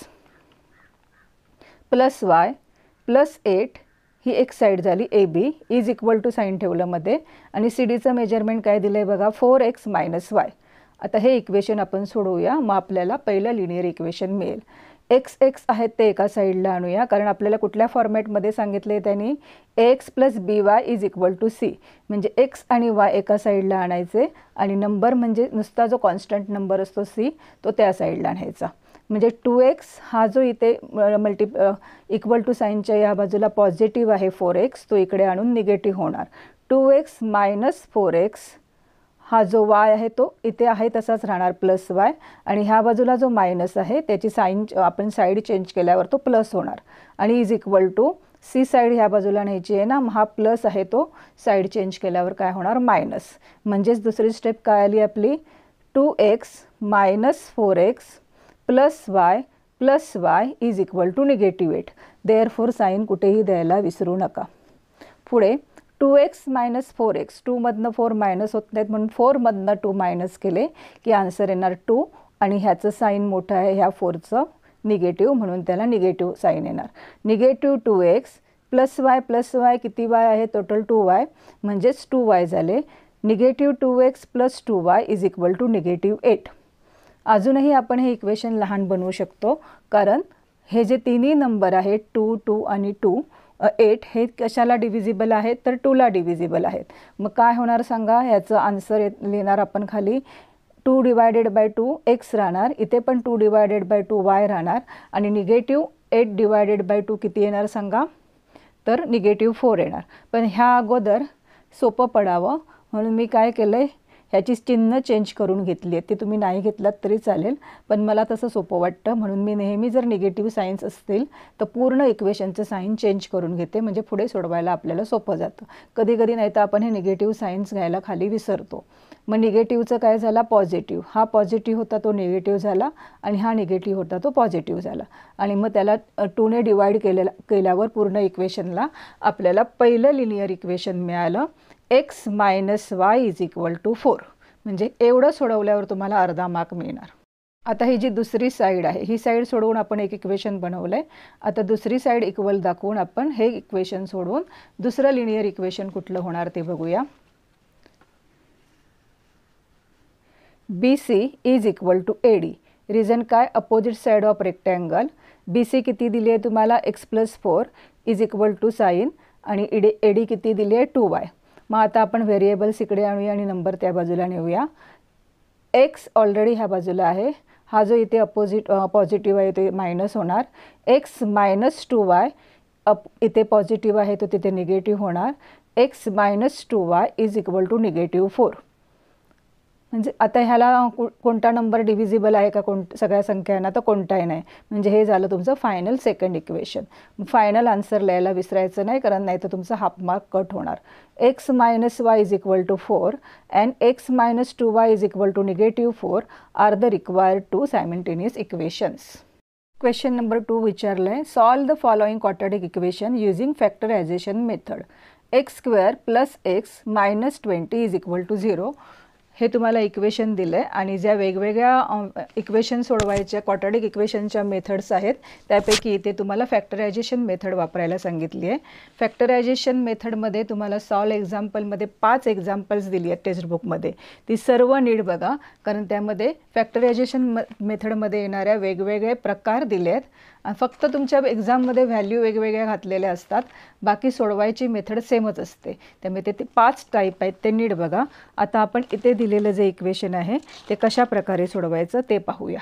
प्लस y प्लस 8 ही एक साईड झाली AB is equal to sign ठेवलं मध्ये आणि CDचं मेजरमेंट काय दिलं आहे बघा 4x मायनस y. आता हे इक्वेशन आपण सोडवूया, मग आपल्याला पहिलं लिनियर इक्वेशन मिळेल. x आहेत ते एका साईडला आणूया, कारण आपल्याला कुठल्या फॉर्मॅटमध्ये सांगितले त्यांनी ax plus by is equal to c, म्हणजे x आणि y एका साईडला आणायचे आणि नंबर म्हणजे नुसता जो कॉन्स्टंट नंबर असतो c तो त्या साईडला आणायचा. म्हणजे 2x हा जो इथे इक्वल टू साईनच्या या बाजूला पॉझिटिव्ह आहे 4x, तो इकडे आणून निगेटिव्ह होणार. 2x मायनस 4x हा जो y आहे तो इथे आहे तसाच राहणार प्लस y आणि ह्या बाजूला जो मायनस आहे त्याची साईन आपण साईड चेंज केल्यावर तो प्लस होणार आणि is equal to C side ह्या बाजूला न्यायची आहे ना, हा प्लस आहे तो साईड चेंज केल्यावर काय होणार मायनस. म्हणजेच दुसरी स्टेप काय आली आपली, 2x minus 4x plus y is equal to negative 8. Therefore sign कुठेही द्यायला विसरू नका. पुढे 2x मायनस 4x 2मधनं 4 मायनस होत नाहीत म्हणून 4मधनं 2 मायनस केले की आन्सर येणार 2 आणि ह्याचं साईन मोठं आहे ह्या 4चं निगेटिव्ह म्हणून त्याला निगेटिव्ह साईन येणार. निगेटिव्ह 2x प्लस y किती y आहे टोटल 2y म्हणजेच 2y झाले. Negative 2x plus 2y is equal to negative 8. अजूनही आपण हे इक्वेशन लहान बनवू शकतो, कारण हे जे तिन्ही नंबर आहेत 2 2 आणि 8 हे कशाला डिव्हिजिबल आहेत तर 2ला डिव्हिजिबल आहेत. मग काय होणार सांगा, ह्याचं आन्सर लिहिणार आपण खाली 2 डिवायडेड बाय 2 x राहणार, इथे पण 2 डिवायडेड बाय 2 y राहणार आणि निगेटिव्ह 8 डिवायडेड बाय 2 किती येणार सांगा तर निगेटिव्ह 4 येणार. पण ह्या अगोदर सोपं पडावं म्हणून मी काय केलं आहे, ह्याची चिन्ह चेंज करून घेतली आहे. ती तुम्ही नाही घेतलात तरी चालेल, पण मला तसं सोपं वाटतं म्हणून मी नेहमी जर निगेटिव्ह साईन्स असतील तर पूर्ण इक्वेशनचं साईन चेंज करून घेते, म्हणजे पुढे सोडवायला आपल्याला सोपं जातं. कधी कधी नाही तर आपण हे निगेटिव्ह साईन्स घ्यायला खाली विसरतो. मग निगेटिव्हचं काय झाला पॉझिटिव्ह, हा पॉझिटिव्ह होता तो निगेटिव्ह झाला आणि हा निगेटिव्ह होता तो पॉझिटिव्ह झाला आणि मग त्याला 2ने डिवाइड केल्यावर पूर्ण इक्वेशनला आपल्याला पहिलं लिनियर इक्वेशन मिळालं x minus y is equal to 4. म्हणजे एवढं सोडवल्यावर तुम्हाला अर्धा मार्क मिळणार. आता ही जी दुसरी साईड आहे ही साईड सोडवून आपण एक इक्वेशन बनवलं आहे. आता दुसरी साईड इक्वल दाखवून आपण हे इक्वेशन सोडवून दुसरं लिनियर इक्वेशन कुठलं होणार ते बघूया. BC is equal to AD. Reason काय? Opposite side of rectangle. BC किती दिली आहे तुम्हाला? x+4 is equal to sine आणि AD किती दिली आहे? 2y. मग आता आपण व्हेरिएबल्स इकडे आणूया आणि नंबर त्या बाजूला नेऊया. x ऑलरेडी ह्या बाजूला आहे, हा जो इथे पॉझिटिव्ह आहे ते मायनस होणार. x - 2y इथे पॉझिटिव्ह आहे तो तिथे निगेटिव्ह होणार. x - 2y is equal to -4. म्हणजे आता ह्याला कोणता नंबर डिव्हिजिबल आहे का सगळ्या संख्यांना? तर कोणताही नाही. म्हणजे हे झालं तुमचं final second equation. Final answer लिहायला विसरायचं नाही, कारण नाही तर तुमचा हाफ मार्क कट होणार. x - y is equal to 4 and x - 2y is equal to -4 are the required two simultaneous equations. Question number 2 विचारलं आहे, solve the following quadratic equation using factorisation method. x² + x - 20 is equal to 0. हे तुम्हाला इक्वेशन दिलं आहे आणि ज्या वेगवेगळ्या इक्वेशन सोडवायच्या क्वाड्रॅटिक इक्वेशनच्या मेथड्स आहेत त्यापैकी इथे तुम्हाला फॅक्टरायझेशन मेथड वापरायला सांगितली आहे. फॅक्टरायझेशन मेथडमध्ये तुम्हाला सॉल्व एक्झाम्पलमध्ये 5 एक्झाम्पल्स दिली आहेत टेक्स्टबुकमध्ये. ती सर्व नीट बघा, कारण त्यामध्ये फॅक्टरायझेशन मेथडमध्ये येणाऱ्या वेगवेगळे प्रकार दिले आहेत. फक्त तुमच्या एक्झाममध्ये व्हॅल्यू वेगवेगळ्या घातलेल्या असतात, बाकी सोडवायची मेथड सेमच असते. त्यामुळे ते 5 टाईप आहेत ते नीट बघा. आता आपण इथे दिलेलं जे इक्वेशन आहे ते कशा प्रकारे सोडवायचं ते पाहूया.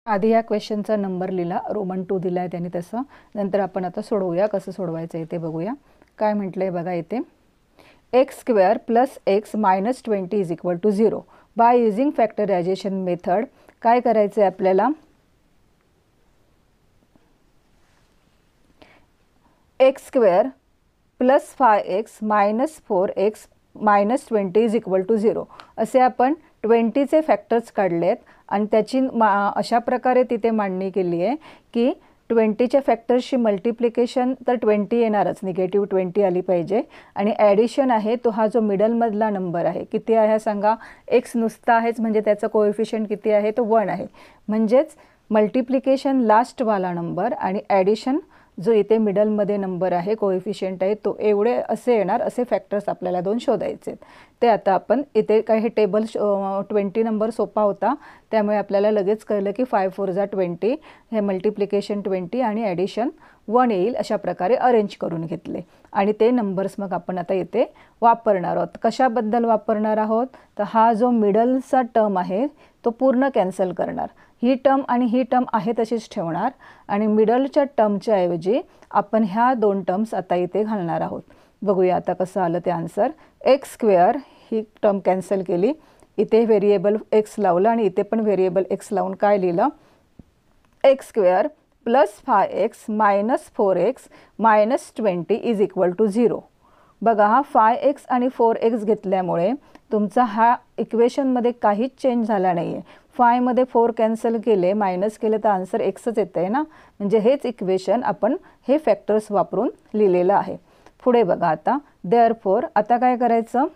आधी या क्वेश्चनचा नंबर लिहिला, रोमन 2 दिला आहे त्याने तसं. नंतर आपण आता सोडवूया, कसं सोडवायचं आहे ते बघूया. काय म्हटलं आहे बघा इथे, x² + x - 20 is equal to 0. By using factorisation method काय करायचं आहे आपल्याला? x² + 5x - 4x - 20 is equal to 0 असे आपण 20चे फॅक्टर्स काढलेत आणि त्याची अशा प्रकारे तिथे मांडणी केली आहे की 20च्या फॅक्टर्सची मल्टिप्लिकेशन तर 20 येणारच, -20 आली पाहिजे. आणि ॲडिशन आहे तो हा जो मिडलमधला नंबर आहे, किती आहे सांगा? x नुसता आहेच म्हणजे त्याचं कोएफिशियंट किती आहे? तो 1 आहे. म्हणजेच मल्टिप्लिकेशन लास्टवाला नंबर आणि ॲडिशन जो इथे मिडलमध्ये नंबर आहे, कोएफिशियंट आहे, तो एवढे असे येणार. असे फॅक्टर्स आपल्याला 2 शोधायचे. ते आता आपण इथे काय हे टेबल 20 नंबर सोपा होता त्यामुळे आपल्याला लगेच कळलं की 5 4 = 20, हे मल्टिप्लिकेशन 20 आणि ॲडिशन 1 येईल अशा प्रकारे अरेंज करून घेतले. आणि ते नंबर्स मग आपण आता इथे वापरणार आहोत. कशाबद्दल वापरणार आहोत? तर हा जो मिडलचा टर्म आहे तो पूर्ण कॅन्सल करणार. ही टर्म आणि ही टर्म आहे तशीच ठेवणार आणि मिडलच्या टर्मच्या ऐवजी आपण ह्या 2 टर्म्स आता इथे घालणार आहोत. बघूया आता कसं आलं ते आन्सर. x² ही टर्म कॅन्सल केली, इथे व्हेरिएबल x लावलं आणि इथे पण व्हेरिएबल x लावून काय लिहिलं? x² + 5x - 4x - 20 is equal to 0. बघा, हा 5x आणि 4x घेतल्यामुळे तुमचा हा इक्वेशनमध्ये काहीच चेंज झाला नाही आहे. 5 मध्ये 4 कॅन्सल केले, मायनस केले तर आन्सर xच येतं आहे ना. म्हणजे हेच इक्वेशन आपण हे फॅक्टर्स वापरून लिहिलेलं आहे. पुढे बघा आता, देअरफॉर आता काय करायचं?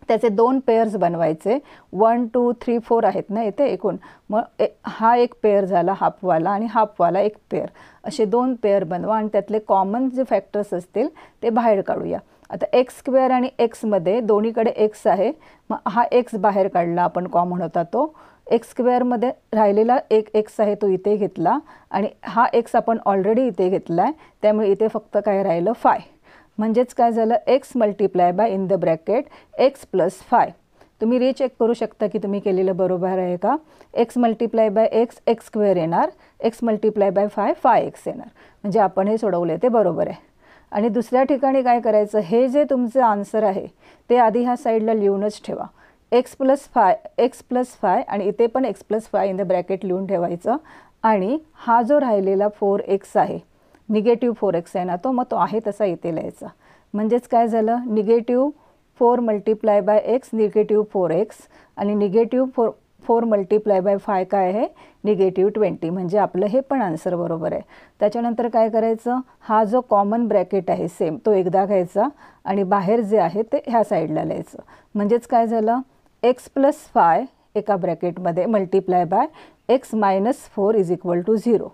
त्याचे 2 पेअर्स बनवायचे. 1 2 3 4 आहेत ना इथे एकूण. मग हा एक पेअर झाला हाफवाला आणि हाफवाला एक पेअर, असे 2 पेअर बनवा आणि त्यातले कॉमन जे फॅक्टर्स असतील ते बाहेर काढूया. आता x² आणि xमध्ये दोन्हीकडे x आहे, मग हा x बाहेर काढला आपण कॉमन होता तो. x² मध्ये राहिलेला एक x आहे तो इथे घेतला आणि हा x आपण ऑलरेडी इथे घेतला आहे, त्यामुळे इथे फक्त काय राहिलं? 5. म्हणजेच काय झालं? x × in the bracket x + 5. तुम्ही रिचेक करू शकता की तुम्ही केलेलं बरोबर आहे का? x × x x² येणार, x × 5 5x येणार. म्हणजे आपण हे सोडवले ते बरोबर आहे. आणि दुसऱ्या ठिकाणी काय करायचं? हे जे तुमचं आन्सर आहे ते आधी ह्या साईडला लिहूनच ठेवा. x + 5 आणि इथे पण x + 5 इन द ब्रॅकेट लिहून ठेवायचं. आणि हा जो राहिलेला 4x आहे, -4x आहे ना तो, मग तो आहे तसा इथे लिहायचा. म्हणजेच काय झालं? -4 × x -4x आणि -4 × 5 काय आहे? -20. म्हणजे आपलं हे पण आन्सर बरोबर आहे. त्याच्यानंतर काय करायचं? हा जो कॉमन ब्रॅकेट आहे सेम तो एकदा घ्यायचा आणि बाहेर जे आहे ते ह्या साईडला लिहायचं. म्हणजेच काय झालं? x + 5 एका ब्रॅकेटमध्ये × x minus 4 is equal to 0.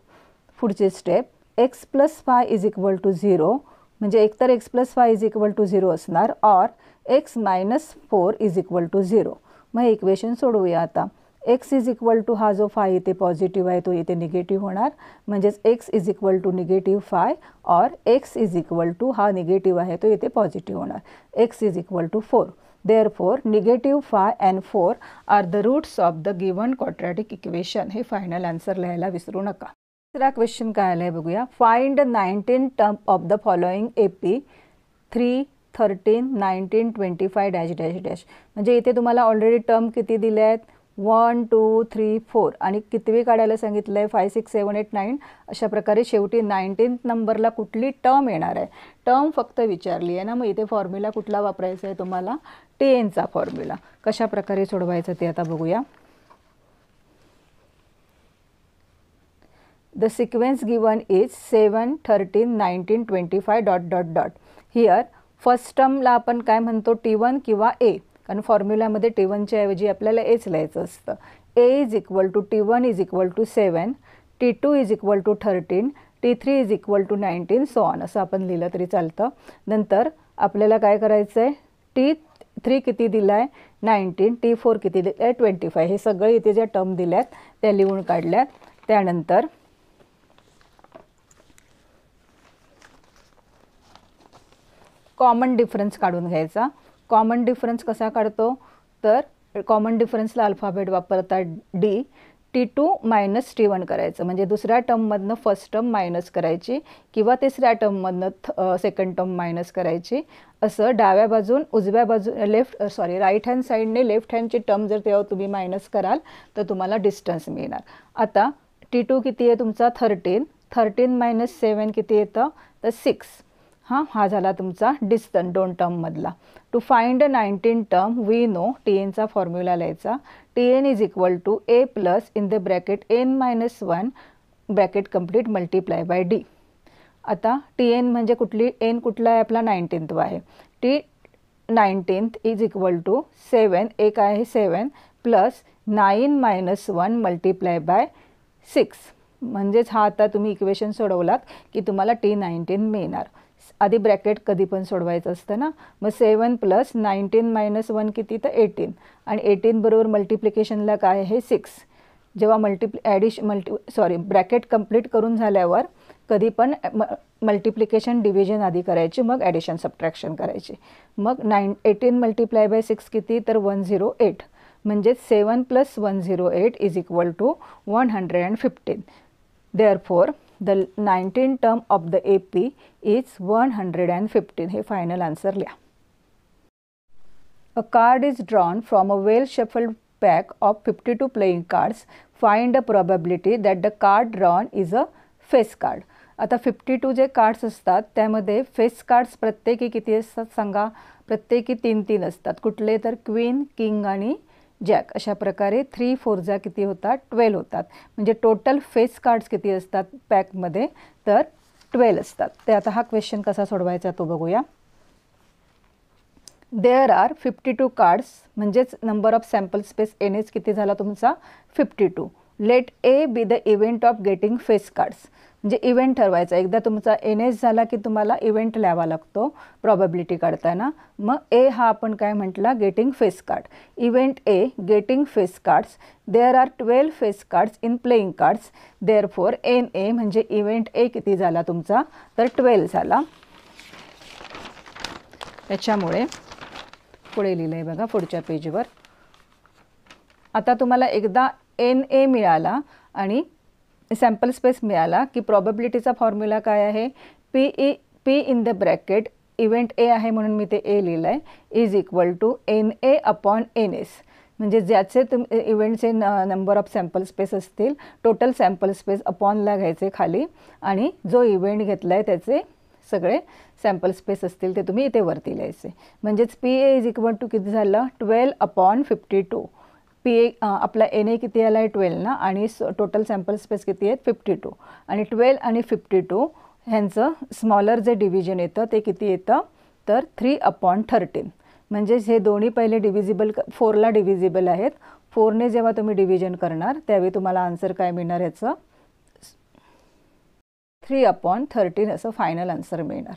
पुढची step x plus 5 is equal to 0, म्हणजे एकतर x plus 5 is equal to 0 असणार or x minus 4 is equal to 0. मग इक्वेशन सोडवूया आता. एक्स इज इक्वल टू हा जो 5 इथे पॉझिटिव्ह आहे तो इथे निगेटिव्ह होणार, म्हणजेच x is equal to -5 or x is equal to हा निगेटिव्ह आहे तो इथे पॉझिटिव्ह होणार. X is equal to 4. Therefore, -5 and 4 are the roots of the given quadratic equation. हे फायनल आन्सर लिहायला विसरू नका. दुसरा क्वेश्चन काय आलाय बघूया. Find 19 term of the following AP 3, 13, 19, 25 dash dash dash. म्हणजे इथे तुम्हाला ऑलरेडी टर्म किती दिले आहेत 1, 2, 3, 4 आणि कितवी काढायला सांगितलं आहे 5, 6, 7, 8, 9. अशा प्रकारे शेवटी 19th नंबरला कुठली टर्म येणार आहे टर्म फक्त विचारली आहे ना. मग इथे फॉर्म्युला कुठला वापरायचा आहे तुम्हाला TNचा फॉर्म्युला. कशा प्रकारे सोडवायचं ते आता बघूया. The sequence given is 7, 13, 19, 25 dot dot dot. Here first टर्मला आपण काय म्हणतो T1 किंवा A, कारण फॉर्म्युलामध्ये T1च्या ऐवजी आपल्याला Aच लिहायचं असतं. A is equal to T1 is equal to 7, T2 is equal to 13, T3 is equal to 19 so on असं आपण लिहिलं तरी चालतं. नंतर आपल्याला काय करायचं आहे T3 किती दिला आहे 19, T4 किती दिलं आहे 25. हे सगळे इथे ज्या टर्म दिल्यात त्या लिहून काढल्यात. त्यानंतर कॉमन डिफरन्स काढून घ्यायचा. कॉमन डिफरन्स कसा काढतो तर कॉमन डिफरन्सला अल्फाबेट वापरतात D. T2 मायनस T1 करायचं, म्हणजे दुसऱ्या टर्ममधनं फर्स्ट टर्म मायनस करायची किंवा तिसऱ्या टर्ममधनं सेकंड टर्म मायनस करायची. असं डाव्या बाजून उजव्या बाजू राईट हँड साईडने लेफ्ट हँडची टर्म जर तेव्हा तुम्ही मायनस कराल तर तुम्हाला डिस्टन्स मिळणार. आता T2 किती आहे तुमचा 13, 13 मायनस 7 किती येतं तर 6. हा झाला तुमचा डिस्टन्स दोन टर्ममधला. To find 19 term we know TNचा फॉर्म्युला लिहायचा. TN is equal to A plus in the bracket n-1 bracket complete multiply by D. आता TN म्हणजे कुठली N कुठला आहे आपला 19th आहे. T19th इज इक्वल टू 7, एक आहे 7 प्लस 9-1 मल्टिप्लाय बाय 6. म्हणजेच हा आता तुम्ही इक्वेशन सोडवलात की तुम्हाला T19 मिळणार. आधी ब्रॅकेट कधी पण सोडवायचं असतं ना. मग 7 प्लस 19-1 किती तर 18 आणि 18 बरोबर मल्टिप्लिकेशनला काय आहे 6. जेव्हा ब्रॅकेट कंप्लीट करून झाल्यावर कधी पण मल्टिप्लिकेशन डिव्हिजन आधी करायची मग ॲडिशन सबट्रॅक्शन करायची. मग 18 मल्टिप्लाय बाय 6 किती तर 108. म्हणजे 7 plus 108 is equal to 115. Therefore, the 19 term of the AP is 115. हे फायनल आन्सर लिहा. A card is drawn from a well shuffled pack of 52 playing cards. Find the probability that the card drawn is a face card. आता 52 जे कार्ड्स असतात त्यामध्ये फेस कार्ड्स प्रत्येकी किती असतात सांगा. प्रत्येकी 3-3 असतात. कुठले तर क्वीन, किंग आणि जॅक. अशा प्रकारे 3, 4 किती होतात 12 होतात. म्हणजे टोटल फेस कार्ड्स किती असतात पॅकमध्ये तर 12 असतात. ते आता हा क्वेश्चन कसा सोडवायचा तो बघूया. देअर आर 52 कार्ड्स, म्हणजेच number of sample space NH किती झाला तुमचा 52. Let A be the event of getting face cards. म्हणजे इव्हेंट ठरवायचा. एकदा तुमचा NH झाला की तुम्हाला इव्हेंट लिहावा लागतो प्रॉबॅबिलिटी काढताना. मग A हा आपण काय म्हटला getting face card. Event A getting face cards. There are 12 face cards in playing cards. Therefore NA म्हणजे इव्हेंट A किती झाला तुमचा तर 12 झाला. त्याच्यामुळे पुढे लिहिलं आहे बघा पुढच्या पेजवर. आता तुम्हाला एकदा NA मिळाला आणि सॅम्पल स्पेस मिळाला की प्रॉबॅबिलिटीचा फॉर्म्युला काय आहे P in the bracket event A आहे म्हणून मी ते A लिहिलं आहे is equal to NA upon NS. म्हणजे ज्याचे इव्हेंटचे नंबर ऑफ सॅम्पल स्पेस असतील टोटल सॅम्पल स्पेस अपॉनला घ्यायचे खाली आणि जो इव्हेंट घेतला आहे त्याचे सगळे सॅम्पल स्पेस असतील ते तुम्ही इथे वरती लिहायचे. म्हणजेच PA इज इक्वल टू किती झालं 12 अपॉन 52. PA आपला NA किती आला आहे 12 ना आणि टोटल सॅम्पल स्पेस किती आहेत 52 आणि 12 आणि 52 ह्यांचं स्मॉलर जे डिव्हिजन येतं ते किती येतं तर 3 अपॉन 13. म्हणजेच हे दोन्ही पहिले डिव्हिजिबल 4ला डिव्हिजिबल आहेत. 4ने जेव्हा तुम्ही डिव्हिजन करणार त्यावेळी तुम्हाला आन्सर काय मिळणार याचं 3/13 असं फायनल आन्सर मिळणार.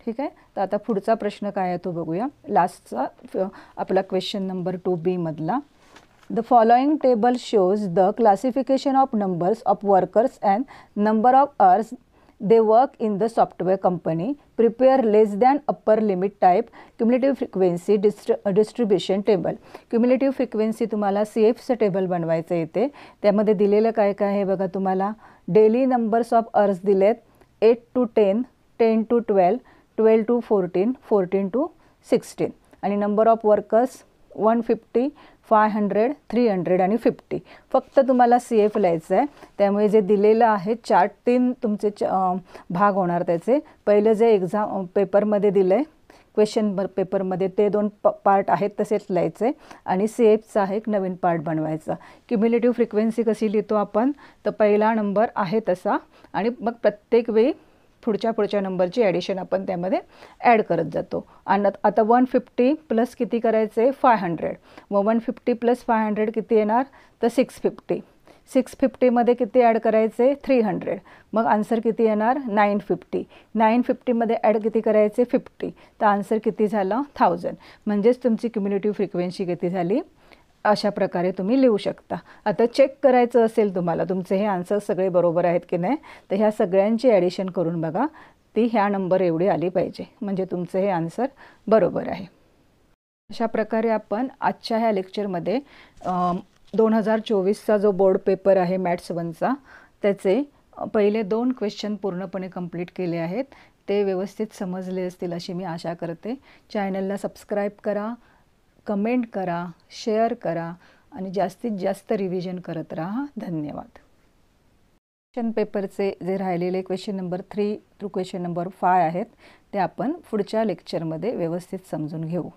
ठीक आहे. तर आता पुढचा प्रश्न काय आहे तो बघूया. लास्टचा आपला क्वेश्चन नंबर 2B मधला. The following table shows the classification of numbers of workers and number of hours they work in the software company. Prepare less than upper limit type cumulative frequency distribution table. Cumulative frequency तुम्हाला CFचं टेबल बनवायचं येते. त्यामध्ये दिलेलं काय काय आहे बघा. तुम्हाला डेली नंबर्स ऑफ अवर्स दिलेत 8 to 10, 10 to 12, 12 to 14, 14 to 16 आणि नंबर ऑफ वर्कर्स 150, 500, 300 आणि 50. फक्त तुम्हाला CF लिहायचं आहे. त्यामुळे जे दिलेलं आहे चार्ट 3 तुमचे भाग होणार त्याचे. पहिलं जे एक्झाम पेपरमध्ये दिलं आहे क्वेश्चन पेपरमध्ये ते 2 पार्ट आहेत तसेच लिहायचे आणि CFचा आहे एक नवीन पार्ट बनवायचा. क्युम्युलेटिव्ह फ्रिक्वेन्सी कशी लिहितो आपण तर पहिला नंबर आहे तसा आणि मग प्रत्येक वेळी पुढच्या नंबरची ॲडिशन आपण त्यामध्ये ॲड करत जातो. आणि आता 150 प्लस किती करायचे 500. मग 150 प्लस 500 किती येणार तर 650. 650मध्ये किती ॲड करायचे 300. मग आन्सर किती येणार 950. 950मध्ये ॲड किती करायचे 50. तर आन्सर किती झालं 1000. म्हणजेच तुमची क्युम्युलेटिव्ह फ्रिक्वेन्सी किती झाली. अशा प्रकारे तुम्ही लिहू शकता. आता चेक करायचं असेल तुम्हाला तुमचे हे आन्सर सगळे बरोबर आहेत की नाही तर ह्या सगळ्यांची ॲडिशन करून बघा. ती ह्या नंबर एवढी आली पाहिजे म्हणजे तुमचं हे आन्सर बरोबर आहे. अशा प्रकारे आपण आजच्या ह्या लेक्चरमध्ये 2024चा जो बोर्ड पेपर आहे मॅथ्स 1चा त्याचे पहिले 2 क्वेश्चन पूर्णपणे कंप्लीट केले आहेत. ते व्यवस्थित समजले असतील अशी मी आशा करते. चॅनलला सबस्क्राईब करा, कमेंट करा, शेअर करा आणि जास्तीत जास्त रिव्हिजन करत राहा. धन्यवाद. क्वेश्चन पेपरचे जे राहिलेले question number 3 to question number 5 आहेत ते आपण पुढच्या लेक्चरमध्ये व्यवस्थित समजून घेऊ.